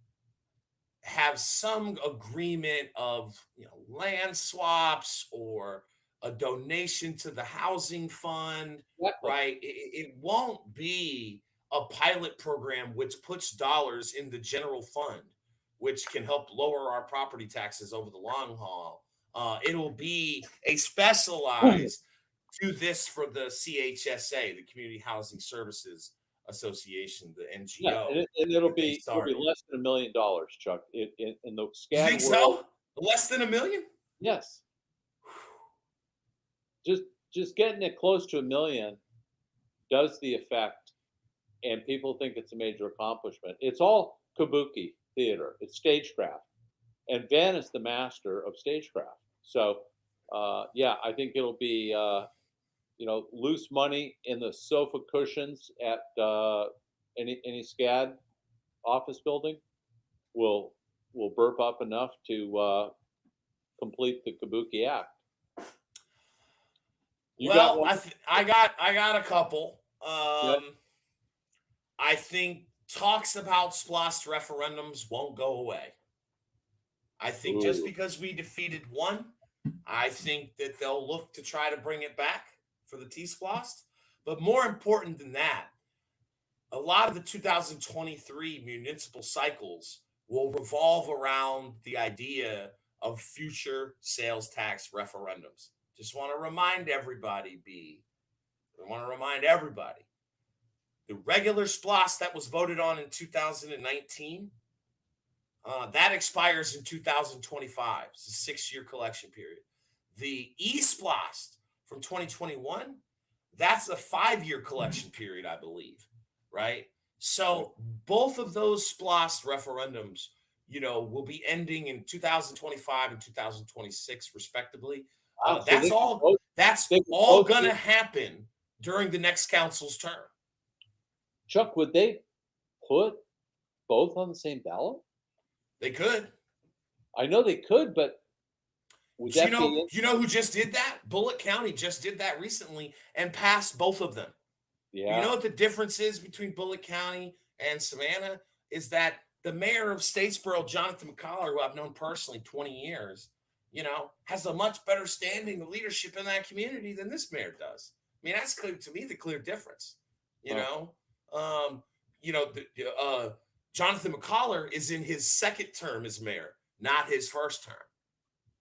have some agreement of land swaps or a donation to the housing fund, right? It won't be a pilot program which puts dollars in the general fund, which can help lower our property taxes over the long haul. It'll be a specialized do this for the CHSA, the Community Housing Services Association, the NGO. Yeah, and it'll be less than $1 million, Chuck. In the SCAD you think world, so? Less than $1 million? Yes. Just getting it close to $1 million does the effect, and people think it's a major accomplishment. It's all kabuki theater. It's stagecraft, and Van is the master of stagecraft. So, I think it'll be loose money in the sofa cushions at any SCAD office building will burp up enough to complete the kabuki act. I got a couple. I think talks about SPLOST referendums won't go away. I think just because we defeated one I think that they'll look to try to bring it back for the T-Splost. But more important than that, a lot of the 2023 municipal cycles will revolve around the idea of future sales tax referendums. Just want to remind everybody, I want to remind everybody, the regular SPLOST that was voted on in 2019, that expires in 2025. It's a 6-year collection period. The E-SPLOST from 2021, that's a 5-year collection period, I believe, right? So both of those SPLOST referendums, will be ending in 2025 and 2026, respectively. That's all going to happen during the next council's term. Chuck, would they put both on the same ballot? They could. I know they could, but would that be? You know who just did that? Bullitt County just did that recently and passed both of them. Yeah. You know what the difference is between Bullitt County and Savannah is that the mayor of Statesboro, Jonathan McCollar, who I've known personally 20 years, has a much better standing of leadership in that community than this mayor does. I mean, that's clear to me, the clear difference. Jonathan McCollar is in his second term as mayor, not his first term,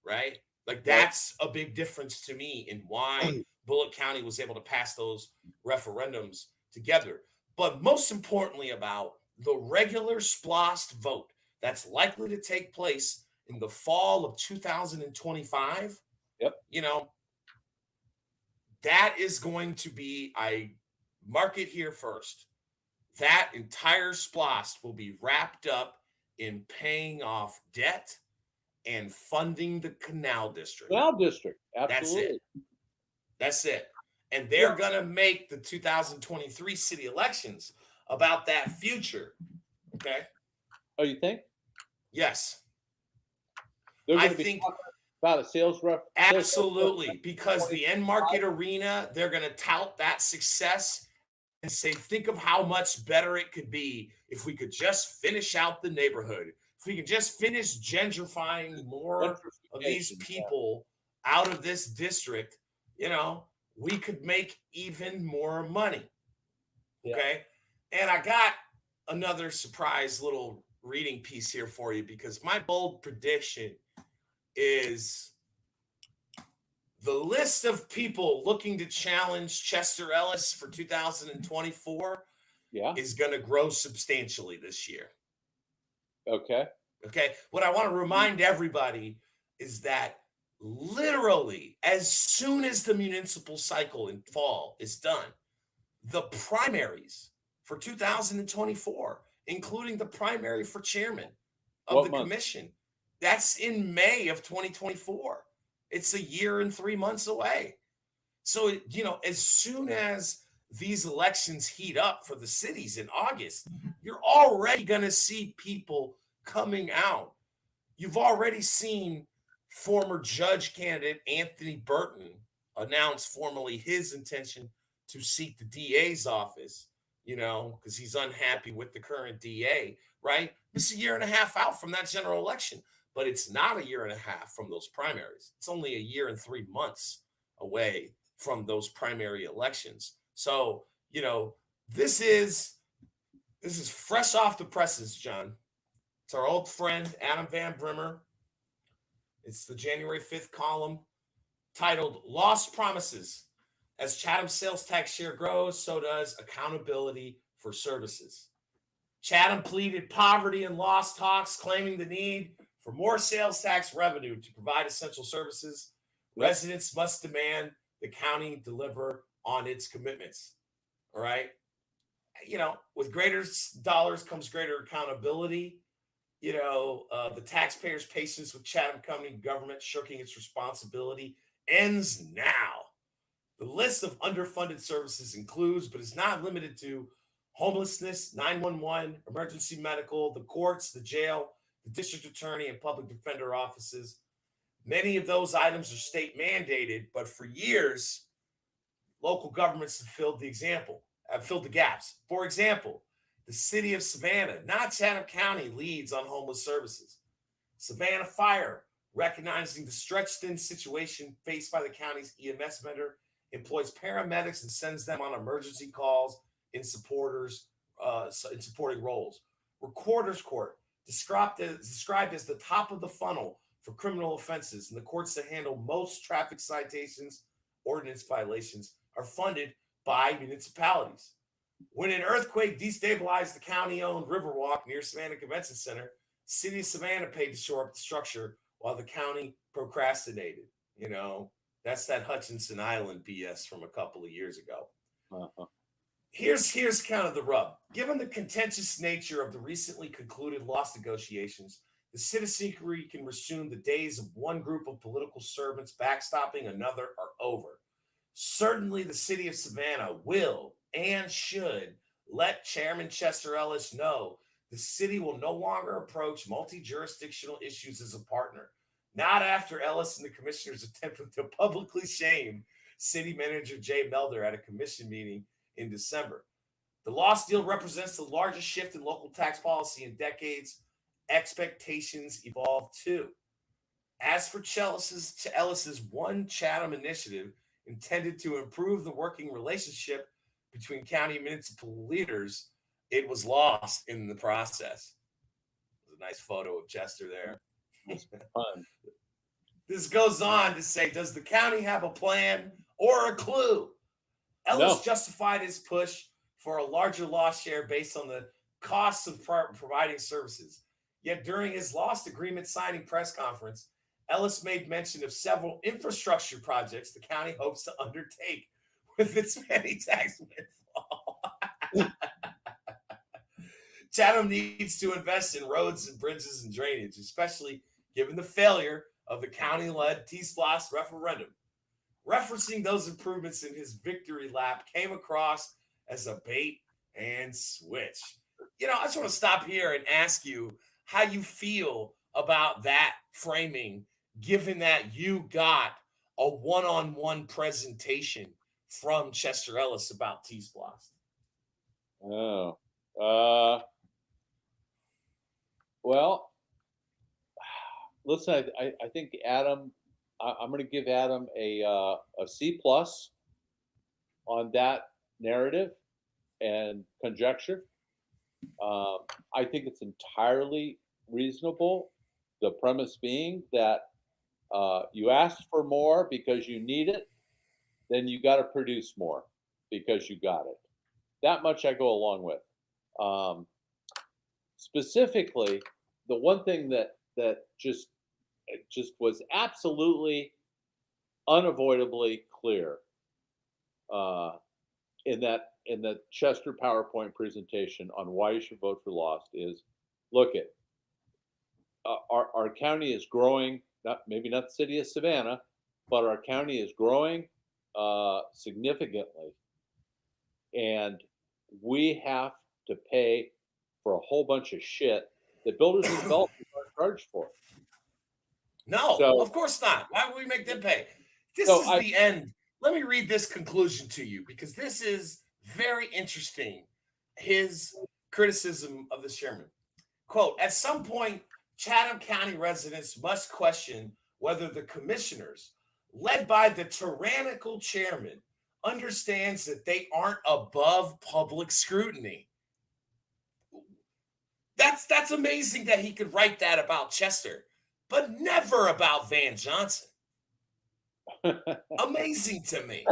right? Like that's a big difference to me in why Bullitt County was able to pass those referendums together. But most importantly about the regular SPLOST vote that's likely to take place in the fall of 2025. Yep. That is going to be, I mark it here first, that entire SPLOST will be wrapped up in paying off debt and funding the Canal District. Canal District, absolutely. That's it. And they're going to make the 2023 city elections about that future. Okay? Oh, you think? Yes. I think about a sales rep. Absolutely. Because the end market arena, they're going to tout that success and say, think of how much better it could be if we could just finish out the neighborhood. If we could just finish gentrifying more of these people out of this district, we could make even more money. Okay. And I got another surprise little reading piece here for you, because my bold prediction is the list of people looking to challenge Chester Ellis for 2024 is going to grow substantially this year. Okay. What I want to remind everybody is that literally as soon as the municipal cycle in fall is done, the primaries for 2024, including the primary for chairman of the commission, that's in May of 2024. It's a year and 3 months away. So, as soon as these elections heat up for the cities in August, you're already going to see people coming out. You've already seen former judge candidate Anthony Burton announce formally his intention to seek the DA's office, because he's unhappy with the current DA, right? It's a year and a half out from that general election, but it's not a year and a half from those primaries. It's only a year and 3 months away from those primary elections. So, this is fresh off the presses, John. It's our old friend, Adam Van Brimmer. It's the January 5th column titled Lost Promises. As Chatham sales tax share grows, so does accountability for services. Chatham pleaded poverty and lost talks, claiming the need for more sales tax revenue to provide essential services. Residents must demand the county deliver on its commitments. All right. With greater dollars comes greater accountability. The taxpayers' patience with Chatham County government shirking its responsibility ends now. The list of underfunded services includes, but is not limited to, homelessness, 911, emergency medical, the courts, the jail, the district attorney, and public defender offices. Many of those items are state mandated, but for years, local governments have filled the gaps. For example, the city of Savannah, not Chatham County, leads on homeless services. Savannah Fire recognizing the stretched-thin situation faced by the county's EMS vendor, employs paramedics and sends them on emergency calls in supporting roles. Recorder's Court, described as the top of the funnel for criminal offenses, and the courts that handle most traffic citations, ordinance violations, are funded by municipalities. When an earthquake destabilized the county-owned Riverwalk near Savannah Convention Center, City of Savannah paid to shore up the structure while the county procrastinated. You know, that's that Hutchinson Island BS from a couple of years ago. Uh-huh. Here's kind of the rub. Given the contentious nature of the recently concluded loss negotiations, the citizenry can resume the days of one group of political servants backstopping another are over. Certainly, the city of Savannah will and should let Chairman Chester Ellis know the city will no longer approach multi-jurisdictional issues as a partner. Not after Ellis and the commissioners attempted to publicly shame City Manager Jay Melder at a commission meeting in December. The loss deal represents the largest shift in local tax policy in decades. Expectations evolve too. As for Ellis's One Chatham initiative, intended to improve the working relationship between county and municipal leaders, it was lost in the process. There's a nice photo of Chester there. Fun. This goes on to say, does the county have a plan or a clue? Ellis justified his push for a larger loss share based on the costs of providing services. Yet during his lost agreement signing press conference, Ellis made mention of several infrastructure projects the county hopes to undertake with its petty tax windfall. Chatham needs to invest in roads and bridges and drainage, especially given the failure of the county-led T-Splosh referendum. Referencing those improvements in his victory lap came across as a bait and switch. You know, I just want to stop here and ask you how you feel about that framing, given that you got a one-on-one presentation from Chester Ellis about T-Splosh. Oh, well, listen, I think Adam, I'm going to give Adam a C+ on that narrative and conjecture. I think it's entirely reasonable. The premise being that you asked for more because you need it, then you got to produce more because you got it. That much I go along with. Specifically, the one thing that just was absolutely unavoidably clear in the Chester PowerPoint presentation on why you should vote for Lost is, look at our county is growing. Maybe not the city of Savannah, but our county is growing significantly, and we have to pay for a whole bunch of shit that builders and developers aren't charged for. No, of course not. Why would we make them pay? This is the end. Let me read this conclusion to you because this is very interesting. His criticism of the chairman. Quote, at some point, Chatham County residents must question whether the commissioners, led by the tyrannical chairman, understands that they aren't above public scrutiny. That's amazing that he could write that about Chester, but never about Van Johnson. Amazing to me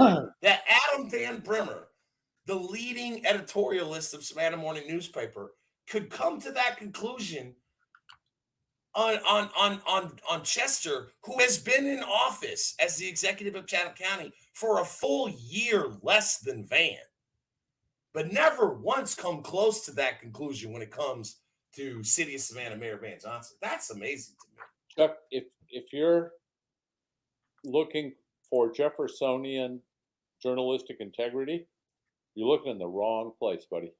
that Adam Van Brimmer, the leading editorialist of Savannah Morning Newspaper, could come to that conclusion on Chester, who has been in office as the executive of Chatham County for a full year less than Van, but never once come close to that conclusion when it comes to City of Savannah Mayor Van Johnson. That's amazing to me. Chuck, if you're looking for Jeffersonian journalistic integrity, you're looking in the wrong place, buddy.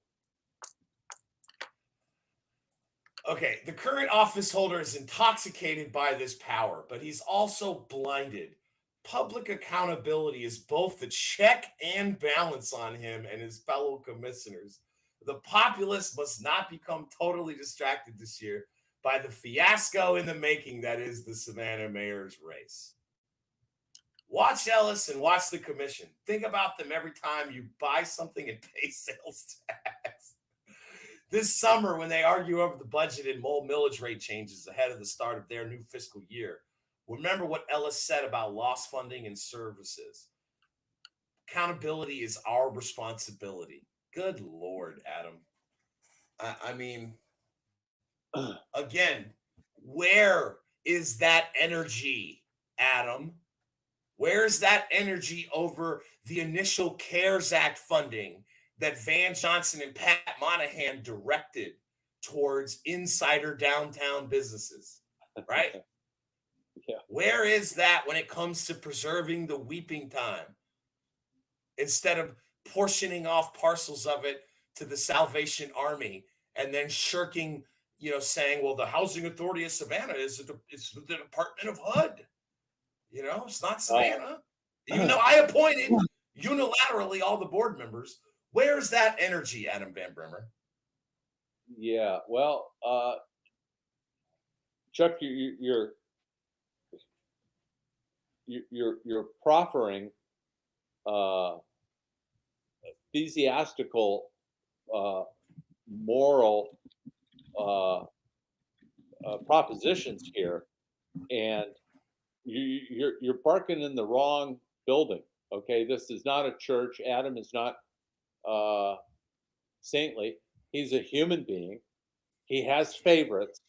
Okay, the current office holder is intoxicated by this power, but he's also blinded. Public accountability is both the check and balance on him and his fellow commissioners. The populace must not become totally distracted this year by the fiasco in the making that is the Savannah mayor's race. Watch Ellis and watch the commission. Think about them every time you buy something and pay sales tax. This summer, when they argue over the budget and mole millage rate changes ahead of the start of their new fiscal year, remember what Ellis said about lost funding and services. Accountability is our responsibility. Good Lord, Adam. I mean, again, where is that energy, Adam? Where's that energy over the initial CARES Act funding that Van Johnson and Pat Monahan directed towards insider downtown businesses, right? Yeah. Where is that when it comes to preserving the weeping time instead of portioning off parcels of it to the Salvation Army and then shirking, saying, well, the Housing Authority of Savannah it's the Department of HUD. It's not Savannah. Even though I appointed unilaterally all the board members, where's that energy, Adam Van Brimmer? Yeah, well, Chuck, you're proffering ecclesiastical, moral propositions here, and you're barking in the wrong building. Okay, this is not a church. Adam is not saintly. He's a human being. He has favorites,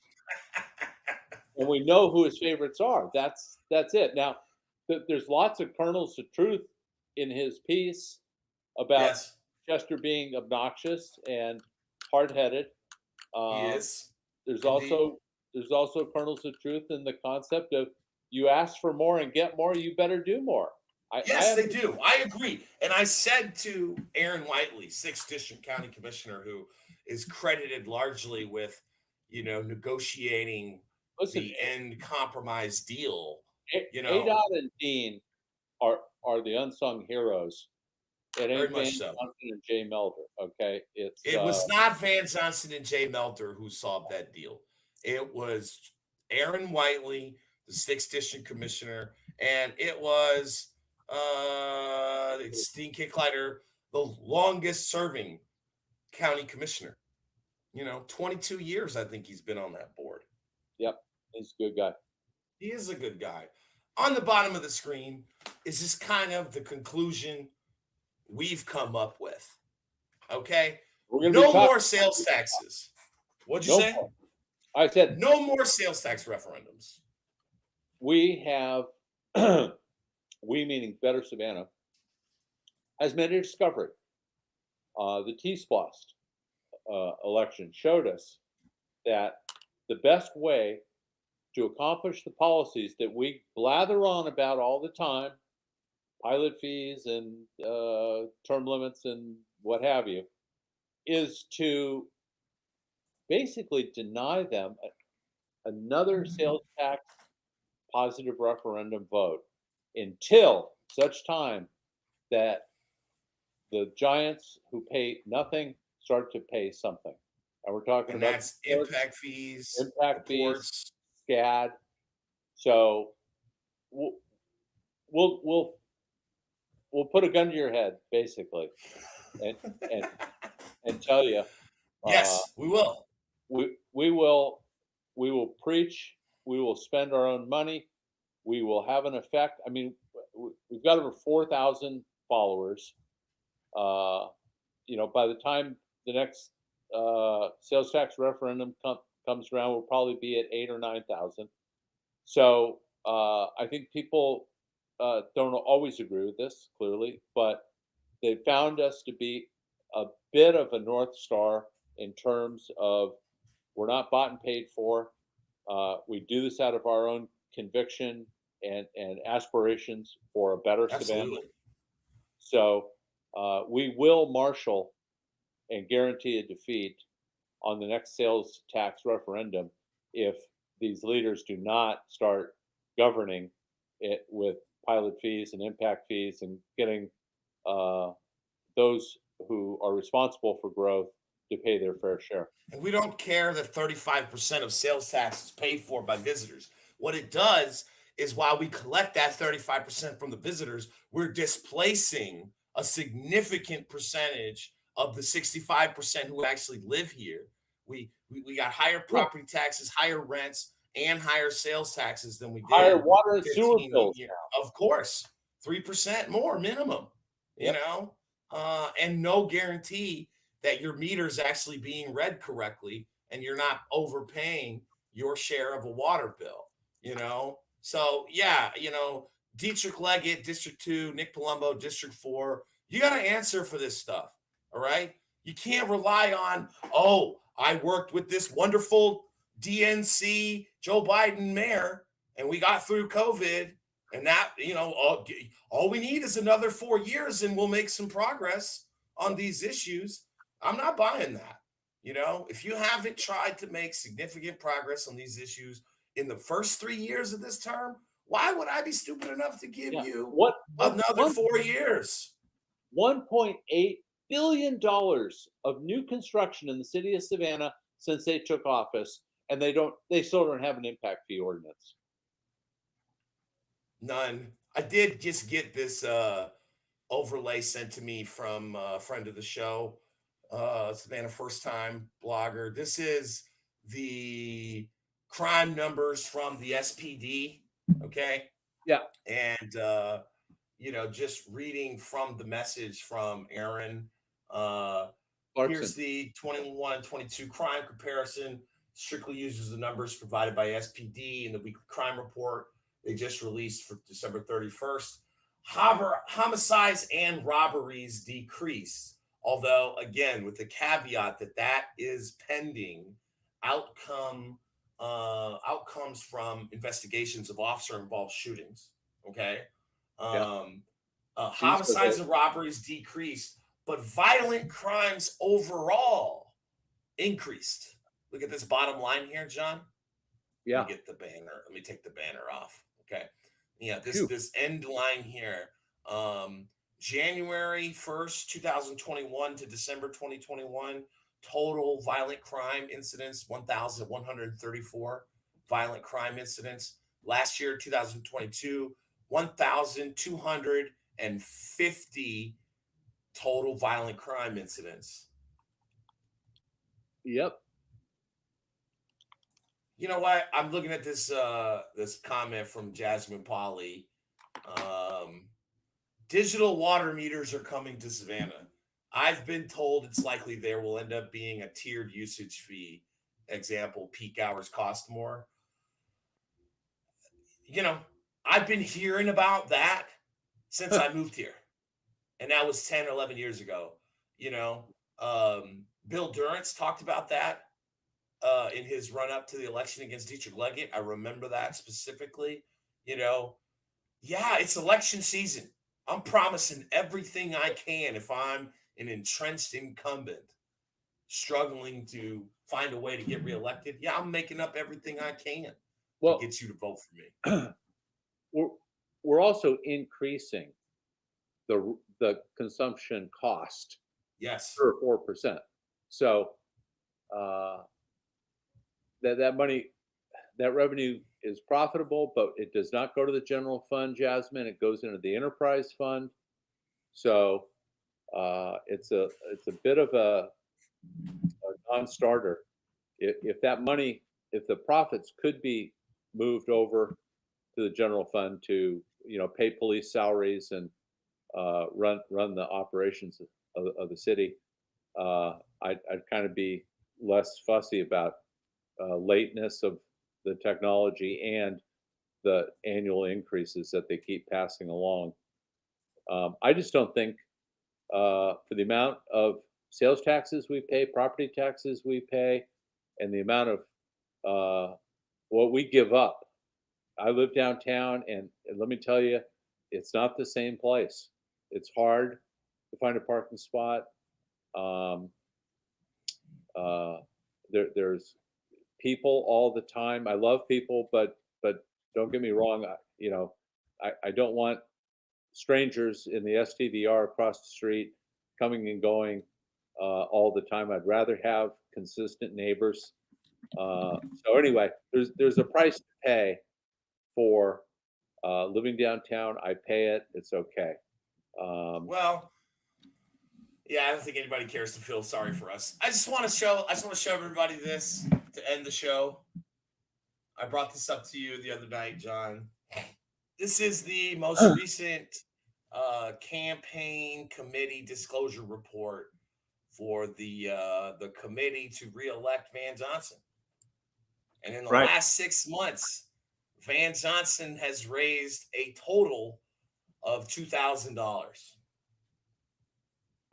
and we know who his favorites are. That's it. Now, there's lots of kernels of truth in his piece about Yes, Chester being obnoxious and hard-headed. he is. There's Indeed. also kernels of truth in the concept of you ask for more and get more, you better do more. Yes, they do. I agree. And I said to Aaron Whiteley, 6th District County Commissioner, who is credited largely with, negotiating the end compromise deal. ADOT and Dean are the unsung heroes. It Very ain't much Van so. Johnson and Jay Melder, okay? It was not Van Johnson and Jay Melder who solved that deal. It was Aaron Whiteley, the 6th District Commissioner, and it was Dean Kicklighter, the longest serving county commissioner. 22 years, I think he's been on that board. Yep, he's a good guy. He is a good guy. On the bottom of the screen is just kind of the conclusion we've come up with. Okay? No more sales taxes. What'd you say? More. I said no more sales tax referendums. We have, we meaning Better Savannah, has made a discovery. The T-Splost election showed us that the best way to accomplish the policies that we blather on about all the time, pilot fees and term limits and what have you, is to basically deny them another sales tax positive referendum vote until such time that the giants who pay nothing start to pay something. And we're talking And about that's impact fees, fees, SCAD. So we'll put a gun to your head, basically, and tell you. Yes, we will. We will preach. We will spend our own money. We will have an effect. I mean, we've got over 4,000 followers. By the time the next sales tax referendum comes around, we'll probably be at 8,000 or 9,000. So I think people don't always agree with this, clearly, but they found us to be a bit of a North Star in terms of we're not bought and paid for. We do this out of our own conviction and aspirations for a better Savannah. So we will marshal and guarantee a defeat on the next sales tax referendum if these leaders do not start governing it with pilot fees and impact fees and getting those who are responsible for growth to pay their fair share. And we don't care that 35% of sales tax is paid for by visitors. What it does is while we collect that 35% from the visitors, we're displacing a significant percentage of the 65% who actually live here. We got higher property taxes, higher rents, and higher sales taxes than we did. Higher water and sewer 15 bills years. now. Of course, 3% more minimum, you know, and no guarantee that your meter is actually being read correctly and you're not overpaying your share of a water bill, you know? So, yeah, you know, Dietrich Leggett, District 2, Nick Palumbo, District 4, you got to answer for this stuff, all right? You can't rely on, oh, I worked with this wonderful DNC Joe Biden mayor and we got through COVID and that, you know, all we need is another 4 years and we'll make some progress on these issues. I'm not buying that. You know, if you haven't tried to make significant progress on these issues in the first 3 years of this term, why would I be stupid enough to give you another 4 years? $1.8 billion of new construction in the city of Savannah since they took office, and they still don't have an impact fee ordinance. None. I did just get this overlay sent to me from a friend of the show, Savannah first time blogger. This is the crime numbers from the SPD. Okay. Yeah. And, you know, just reading from the message from Aaron, here's the 21 and 22 crime comparison. Strictly uses the numbers provided by SPD in the weekly crime report they just released for December 31st. Homicides and robberies decreased, although again with the caveat that that is pending outcomes from investigations of officer involved shootings. Okay. Homicides and robberies decreased, but violent crimes overall increased. Look at this bottom line here, John. Yeah. Let me get the banner. Let me take the banner off. Okay. Yeah, this end line here. January 1st, 2021 to December 2021, total violent crime incidents, 1,134 violent crime incidents. Last year, 2022, 1,250 total violent crime incidents. Yep. You know what? I'm looking at this this comment from Jasmine Polly. Digital water meters are coming to Savannah. I've been told it's likely there will end up being a tiered usage fee. Example, peak hours cost more. You know, I've been hearing about that since I moved here. And that was 10 or 11 years ago. You know, Bill Durrance talked about that in his run up to the election against Dietrich Leggett. I remember that specifically. You know, yeah, it's election season. I'm promising everything I can if I'm an entrenched incumbent struggling to find a way to get reelected. Yeah, I'm making up everything I can to get you to vote for me. We're also increasing the consumption cost. Yes. For 4%. So that money, that revenue is profitable, but it does not go to the general fund, Jasmine. It goes into the enterprise fund. So it's a bit of a non-starter. If that money, if the profits could be moved over to the general fund to, you know, pay police salaries and run the operations of the city, I'd kind of be less fussy about lateness of the technology and the annual increases that they keep passing along. I just don't think for the amount of sales taxes we pay, property taxes we pay, and the amount of what we give up. I live downtown, and let me tell you, it's not the same place. It's hard to find a parking spot. There's people all the time. I love people, but don't get me wrong. I don't want strangers in the STVR across the street coming and going all the time. I'd rather have consistent neighbors. So anyway, there's a price to pay for living downtown. I pay it. It's okay. Well, yeah, I don't think anybody cares to feel sorry for us. I just want to show everybody this to end the show. I brought this up to you the other night, John. This is the most recent campaign committee disclosure report for the committee to reelect Van Johnson. And in the last 6 months, Van Johnson has raised a total of $2,000. All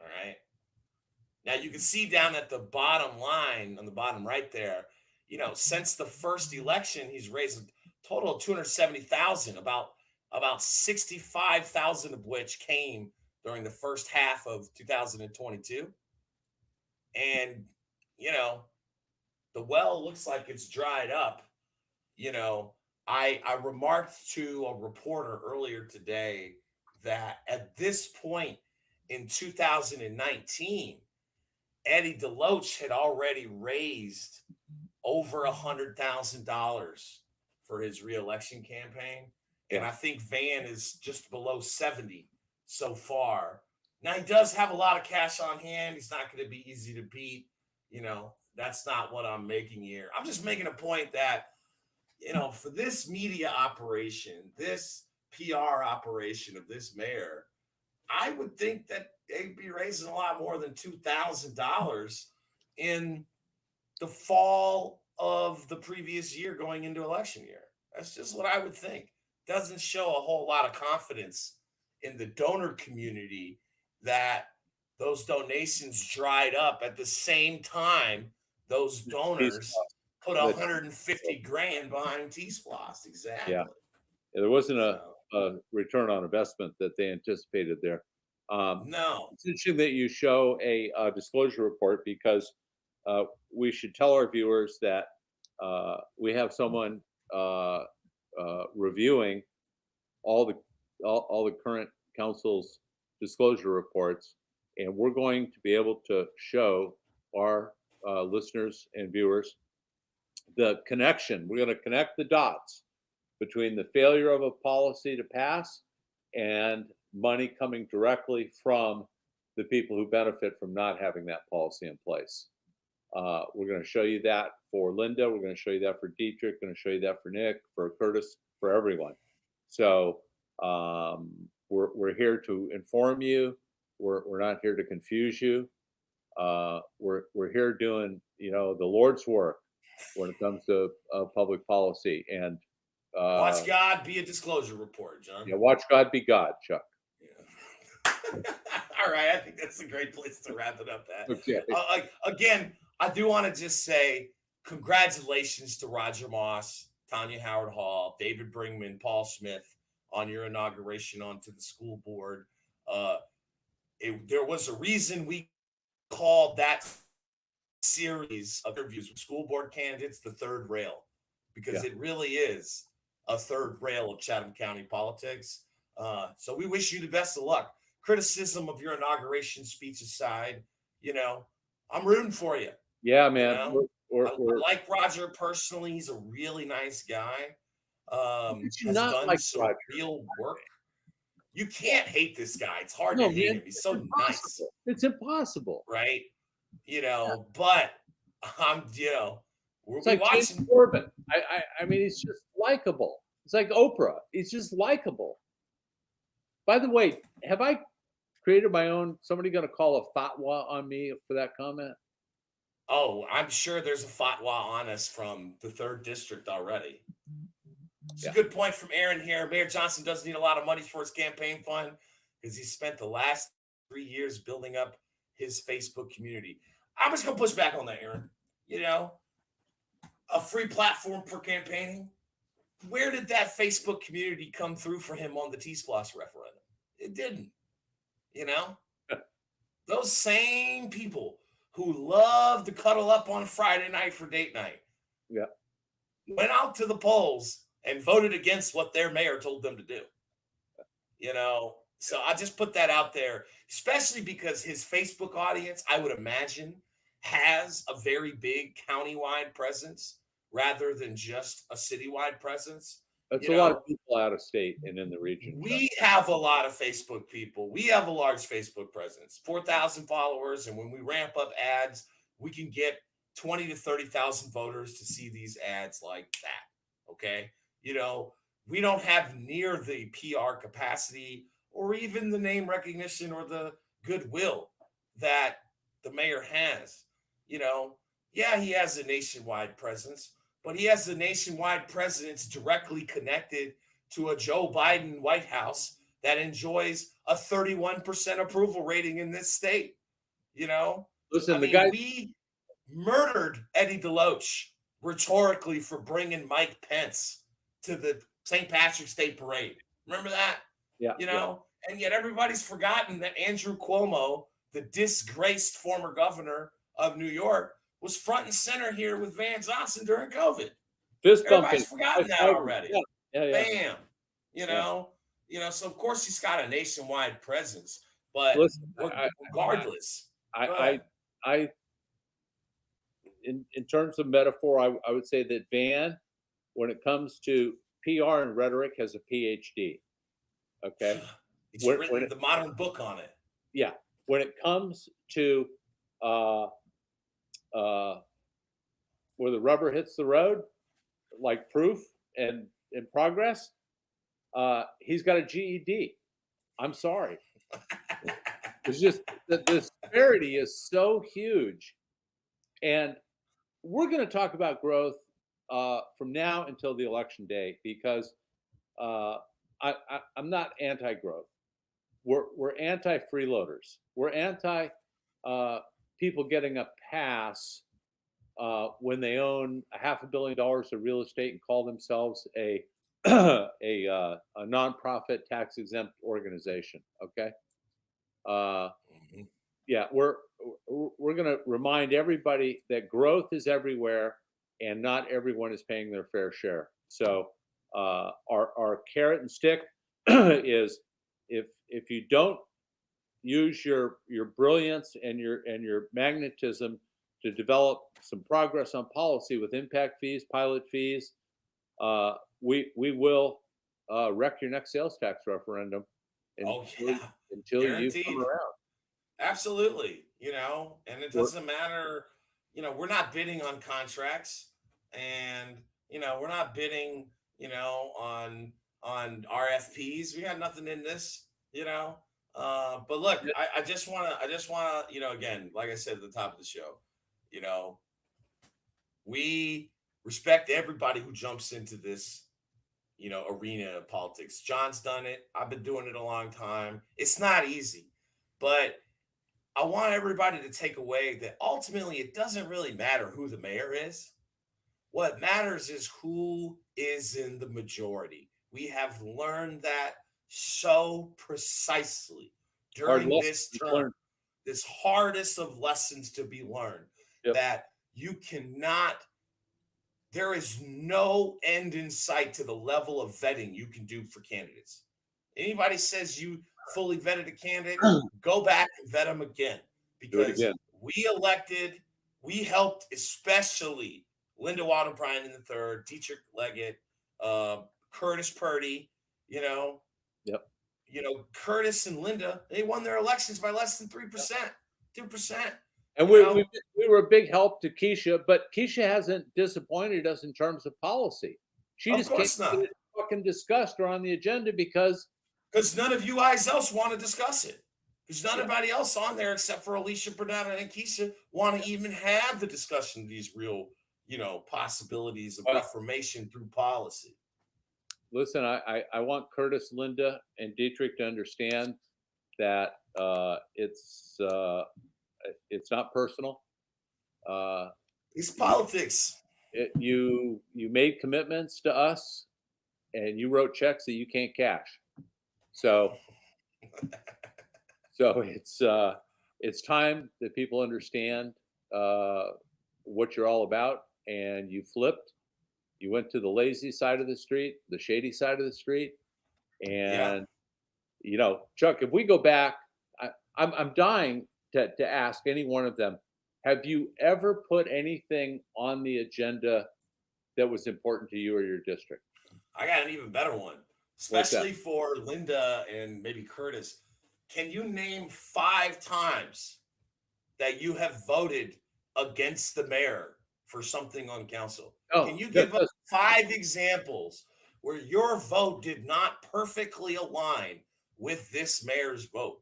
right. Now you can see down at the bottom line on the bottom right there, since the first election, he's raised a total of 270,000, about 65,000 of which came during the first half of 2022. And, the well looks like it's dried up. I remarked to a reporter earlier today that at this point in 2019, Eddie DeLoach had already raised over $100,000 for his reelection campaign. And I think Van is just below 70 so far. Now, he does have a lot of cash on hand. He's not going to be easy to beat. That's not what I'm making here. I'm just making a point that, for this media operation, this PR operation of this mayor, I would think that they'd be raising a lot more than $2,000 in the fall of the previous year going into election year. That's just what I would think. Doesn't show a whole lot of confidence in the donor community that those donations dried up at the same time those donors put 150 grand behind T-Splosh. Exactly. Yeah. There wasn't a return on investment that they anticipated there. No. It's interesting that you show a disclosure report because we should tell our viewers that we have someone reviewing all the current council's disclosure reports, and we're going to be able to show our listeners and viewers the connection. We're going to connect the dots between the failure of a policy to pass and money coming directly from the people who benefit from not having that policy in place. We're going to show you that for Linda. We're going to show you that for Dietrich. Going to show you that for Nick, for Curtis, for everyone. So we're here to inform you. We're not here to confuse you. We're here doing the Lord's work when it comes to public policy. And watch God be a disclosure report, John. Yeah, watch God be God, Chuck. All right, I think that's a great place to wrap it up at. Okay. Again, I do want to just say congratulations to Roger Moss, Tanya Howard Hall, David Bringman, Paul Smith on your inauguration onto the school board. There was a reason we called that series of interviews with school board candidates the third rail, because it really is a third rail of Chatham County politics. So we wish you the best of luck. Criticism of your inauguration speech aside, I'm rooting for you. Yeah, man. I like Roger personally. He's a really nice guy. Has done some real work. You can't hate this guy. It's hard to hate him. He's so nice. It's impossible. Right? But we're like watching James Corbin. I mean, he's just likable. It's like Oprah. He's just likable. By the way, have I created my own? Somebody going to call a fatwa on me for that comment? Oh, I'm sure there's a fatwa on us from the 3rd District already. It's a good point from Aaron here. Mayor Johnson doesn't need a lot of money for his campaign fund because he spent the last 3 years building up his Facebook community. I'm just going to push back on that, Aaron. A free platform for campaigning. Where did that Facebook community come through for him on the T-Splosh referendum? It didn't. Those same people who love to cuddle up on Friday night for date night went out to the polls and voted against what their mayor told them to do. So I'll just put that out there, especially because his Facebook audience, I would imagine, has a very big countywide presence rather than just a citywide presence. It's You a lot know, of people out of state and in the region, Chuck. we have a lot of Facebook people. We have a large Facebook presence, 4,000 followers. And when we ramp up ads, we can get 20 to 30,000 voters to see these ads like that. Okay. You know, we don't have near the PR capacity or even the name recognition or the goodwill that the mayor has. You know, yeah, he has a nationwide presence, but he has a nationwide presence directly connected to a Joe Biden White House that enjoys a 31% approval rating in this state. You know, Listen, I the mean, guy. we murdered Eddie DeLoach rhetorically for bringing Mike Pence to the St. Patrick's Day parade. Remember that? Yeah, You yeah. know, and yet everybody's forgotten that Andrew Cuomo, the disgraced former governor of New York, was front and center here with Van Johnson during COVID. Fist bumping. Everybody's forgotten that already. Yeah, yeah, yeah. Bam. You Yeah. know, so of course he's got a nationwide presence, but Listen, regardless, go I, ahead. I, in terms of metaphor, I would say that Van, when it comes to PR and rhetoric, has a PhD. Okay. He's When written it, the modern book on it. yeah, when it comes to where the rubber hits the road, like proof and in progress, he's got a GED. I'm sorry. It's just the disparity is so huge. And we're going to talk about growth from now until the election day because I'm not anti-growth. We're anti-freeloaders. We're anti people getting a pass when they own $500 million of real estate and call themselves a a nonprofit tax exempt organization. Okay. Yeah, we're going to remind everybody that growth is everywhere, and not everyone is paying their fair share. So our carrot and stick is if you don't use your brilliance and your magnetism to develop some progress on policy with impact fees, pilot fees, we will wreck your next sales tax referendum until you come around. Absolutely. And it doesn't matter, we're not bidding on contracts, and we're not bidding, on RFPs. We got nothing in this, but look, I just want to, again, like I said at the top of the show, we respect everybody who jumps into this, arena of politics. John's done it. I've been doing it a long time. It's not easy, but I want everybody to take away that ultimately it doesn't really matter who the mayor is. What matters is who is in the majority. We have learned that so precisely during this term, this hardest of lessons to be learned, that you cannot, there is no end in sight to the level of vetting you can do for candidates. Anybody says you fully vetted a candidate, go back and vet them again, because we helped, especially Linda Walden Bryan in the third, Dietrich Leggett, Curtis Purdy, Curtis and Linda, they won their elections by less than 3%, 2%. And we were a big help to Keisha, but Keisha hasn't disappointed us in terms of policy. She just can't get it fucking discussed or on the agenda because none of you guys else want to discuss it. Because nobody else on there except for Alicia Bernard and Keisha want to even have the discussion of these real, possibilities of reformation through policy. Listen, I want Curtis, Linda, and Dietrich to understand that it's not personal. It's politics. You made commitments to us, and you wrote checks that you can't cash. So it's time that people understand what you're all about, and you flipped. You went to the lazy side of the street, the shady side of the street, and Chuck, if we go back, I'm dying to ask any one of them, have you ever put anything on the agenda that was important to you or your district? I got an even better one, What's that? especially for Linda and maybe Curtis. Can you name 5 times that you have voted against the mayor for something on council? Oh, Can you give us 5 examples where your vote did not perfectly align with this mayor's vote?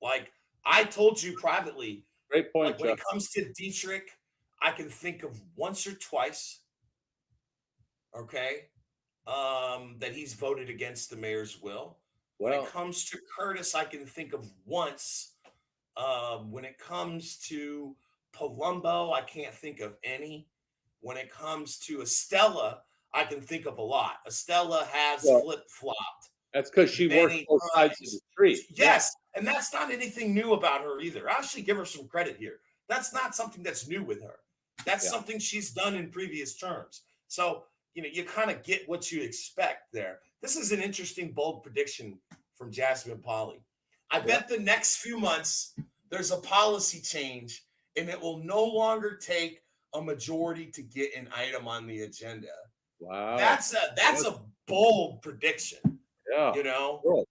Like I told you privately, great point, like when Chuck. it comes to Dietrich, I can think of once or twice, okay, that he's voted against the mayor's will. When it Well, comes to Curtis, I can think of once. When it comes to Palumbo, I can't think of any. When it comes to Estella, I can think of a lot. Estella has well, flip-flopped that's because she works many both sides of the times. street. Yes, and that's not anything new about her either. I actually give her some credit here. That's not something that's new with her. That's Yeah. something she's done in previous terms. So, you kind of get what you expect there. This is an interesting, bold prediction from Jasmine Polly. I bet the next few months there's a policy change and it will no longer take a majority to get an item on the agenda. Wow. That's a bold prediction. Yeah. Cool.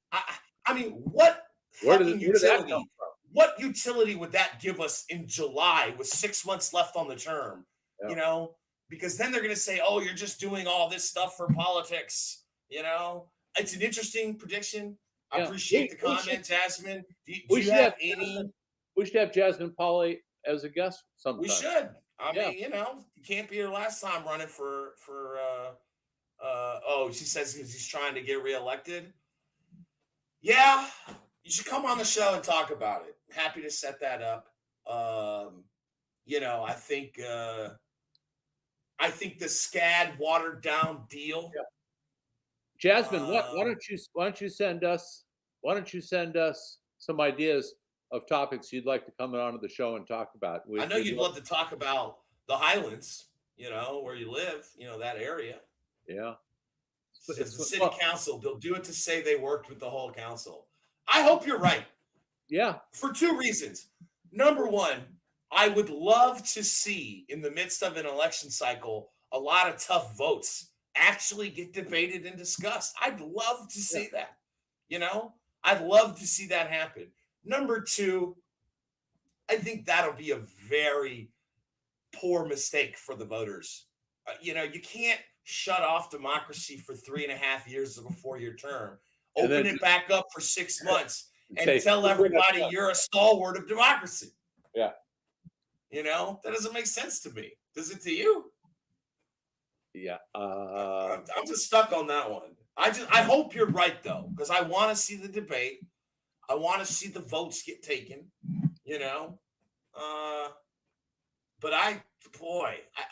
I mean, what Where fucking did that come utility? from? What utility would that give us in July with 6 months left on the term? Yeah. Because then they're going to say, "Oh, you're just doing all this stuff for politics." It's an interesting prediction. I Yeah. appreciate the comment, Jasmine. Do We you should have have any? We should have Jasmine Polly as a guest sometime. We should. I Yeah. mean, you can't be her last time running for. She says he's trying to get reelected. Yeah, you should come on the show and talk about it. Happy to set that up. I think the SCAD watered down deal. Yeah. Jasmine, why don't you send us some ideas of topics you'd like to come on to the show and talk about? I know you'd love to talk about the Highlands, where you live, that area. Yeah. It's the city council. They'll do it to say they worked with the whole council. I hope you're right. Yeah. For 2 reasons. Number one, I would love to see in the midst of an election cycle a lot of tough votes actually get debated and discussed. I'd love to see that. I'd love to see that happen. Number 2, I think that'll be a very poor mistake for the voters. You can't shut off democracy for 3.5 years of a 4-year term, open it back up for 6 months, and tell everybody you're a stalwart of democracy. Yeah. That doesn't make sense to me. Does it to you? Yeah. I'm just stuck on that one. I hope you're right though, because I want to see the debate. I want to see the votes get taken. But I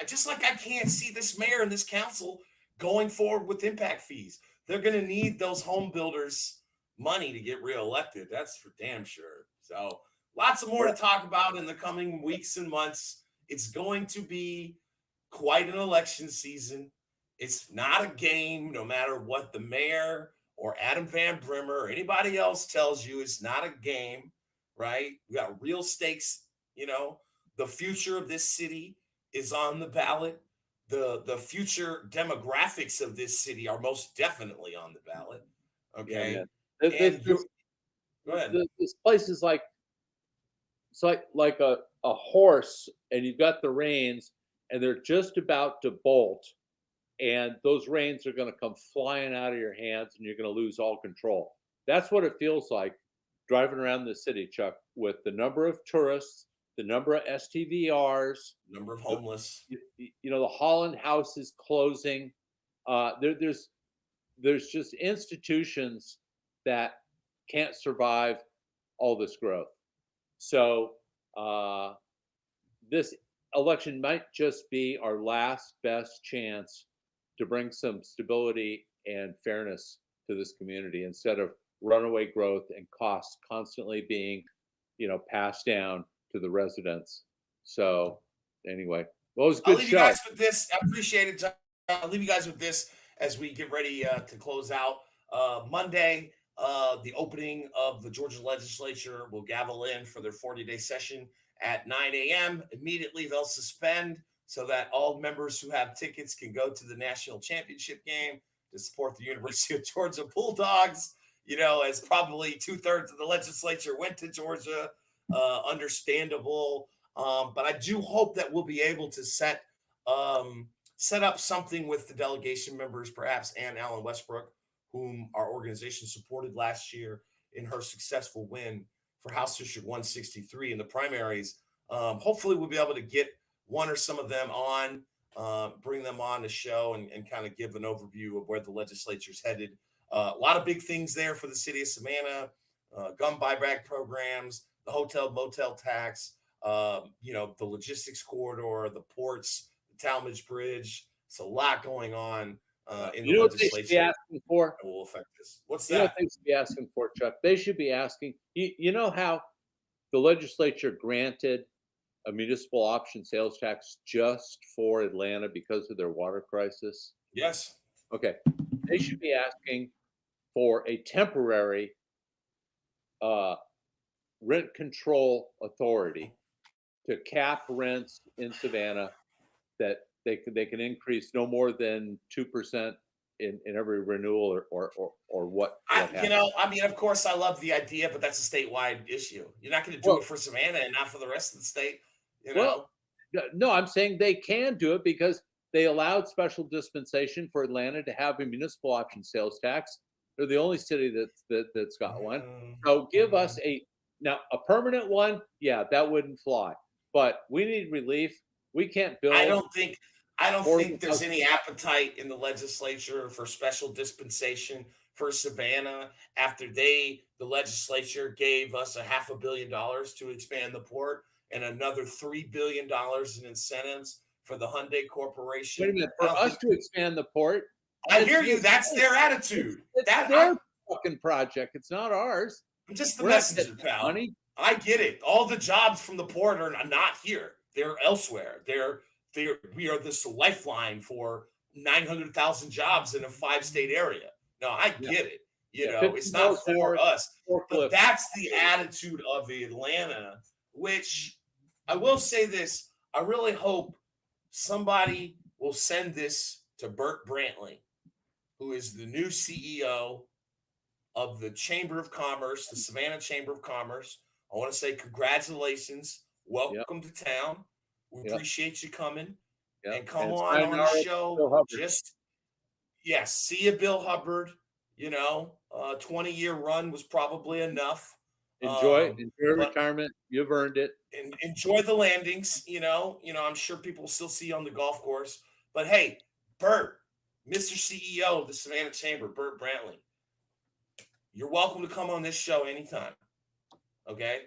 just like I can't see this mayor and this council going forward with impact fees. They're going to need those home builders money to get reelected. That's for damn sure. So lots of more to talk about in the coming weeks and months. It's going to be quite an election season. It's not a game, no matter what the mayor or Adam Van Brimmer or anybody else tells you. It's not a game, right? We got real stakes. The future of this city is on the ballot. The future demographics of this city are most definitely on the ballot. Okay. Yeah, go ahead. This place is like a horse, and you've got the reins, and they're just about to bolt, and those reins are going to come flying out of your hands, and you're going to lose all control. That's what it feels like driving around the city, Chuck, with the number of tourists, the number of STVRs, number of homeless. The Holland House is closing. There's just institutions that can't survive all this growth. So this election might just be our last best chance to bring some stability and fairness to this community instead of runaway growth and costs constantly being, passed down to the residents. So anyway, well, it was a good show. I'll leave you guys with this. I appreciate it. I'll leave you guys with this as we get ready to close out. Monday, the opening of the Georgia legislature will gavel in for their 40-day session at 9 a.m. Immediately, they'll suspend so that all members who have tickets can go to the national championship game to support the University of Georgia Bulldogs. As probably 2/3 of the legislature went to Georgia, understandable. But I do hope that we'll be able to set up something with the delegation members, perhaps Ann Allen Westbrook, whom our organization supported last year in her successful win for House District 163 in the primaries. Hopefully we'll be able to get one or some of them on, bring them on the show and kind of give an overview of where the legislature's headed. A lot of big things there for the city of Savannah, gun buyback programs, the hotel motel tax, the logistics corridor, the ports, the Talmadge Bridge. It's a lot going on in the what they should be legislature asking for? that will affect this. What's You know what that? they should be asking for, Chuck? They should be asking, you know how the legislature granted a municipal option sales tax just for Atlanta because of their water crisis? Yes. Okay. They should be asking for a temporary rent control authority to cap rents in Savannah that they can increase no more than 2% in every renewal or what happens. Of course, I love the idea, but that's a statewide issue. You're not going to do Well, it for Savannah and not for the rest of the state. Well, no, I'm saying they can do it because they allowed special dispensation for Atlanta to have a municipal option sales tax. They're the only city that's got one. So give us a permanent one. Yeah, that wouldn't fly. But we need relief. We can't build. I don't think there's any appetite in the legislature for special dispensation for Savannah after the legislature gave us $500 million to expand the port and another $3 billion in incentives for the Hyundai Corporation. Wait a minute, for us to expand the port. I hear you. That's their attitude. That's their fucking project. It's not ours. I'm just the messenger, pal. Money. I get it. All the jobs from the port are not here. They're elsewhere. We are this lifeline for 900,000 jobs in a 5-state area. No, I get it. It's not for us. But that's the attitude of Atlanta, which I will say this. I really hope somebody will send this to Burt Brantley, who is the new CEO of the Chamber of Commerce, the Savannah Chamber of Commerce. I want to say congratulations. Welcome to town. We appreciate you coming. And come on our show. See you, Bill Hubbard. 20-year run was probably enough. Enjoy retirement. You've earned it. And enjoy the landings. I'm sure people will still see you on the golf course. But hey, Burt, Mr. CEO of the Savannah Chamber, Burt Brantley, you're welcome to come on this show anytime. Okay?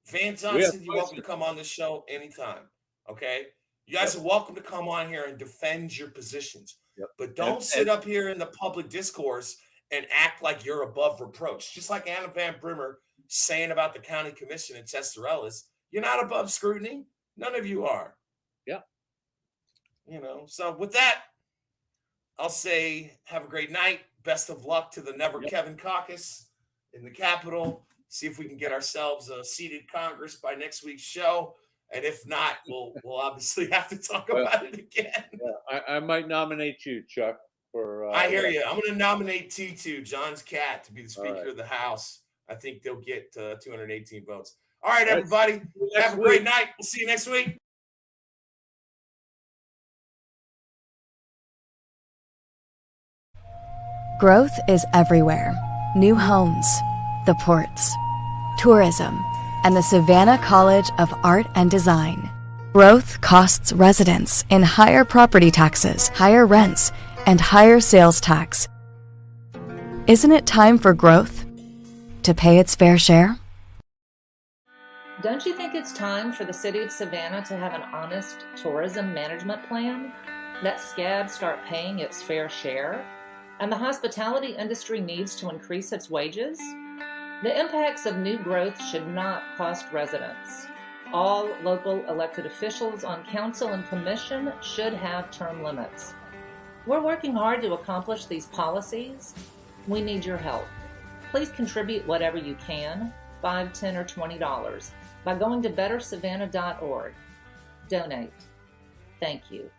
Van Johnson, you're welcome to come on this show anytime. Okay? You guys are welcome to come on here and defend your positions. But don't sit up here in the public discourse and act like you're above reproach. Just like Anna Van Brimmer saying about the county commission in Testorellis, you're not above scrutiny. None of you are. Yeah. So with that, I'll say have a great night. Best of luck to the Never Kevin caucus in the Capitol. See if we can get ourselves a seated Congress by next week's show. And if not, we'll obviously have to talk about it again. Yeah, I might nominate you, Chuck. I hear you. I'm going to nominate T2, John's cat, to be the Speaker of the House. I think they'll get 218 votes. All right, everybody. Have a great night. We'll see you next week. Growth is everywhere. New homes, the ports, tourism, and the Savannah College of Art and Design. Growth costs residents in higher property taxes, higher rents, and higher sales tax. Isn't it time for growth to pay its fair share? Don't you think it's time for the city of Savannah to have an honest tourism management plan? Let SCAB start paying its fair share? And the hospitality industry needs to increase its wages? The impacts of new growth should not cost residents. All local elected officials on council and commission should have term limits. We're working hard to accomplish these policies, We need your help. Please contribute whatever you can, $5, $10, or $20, by going to bettersavannah.org. Donate. Thank you.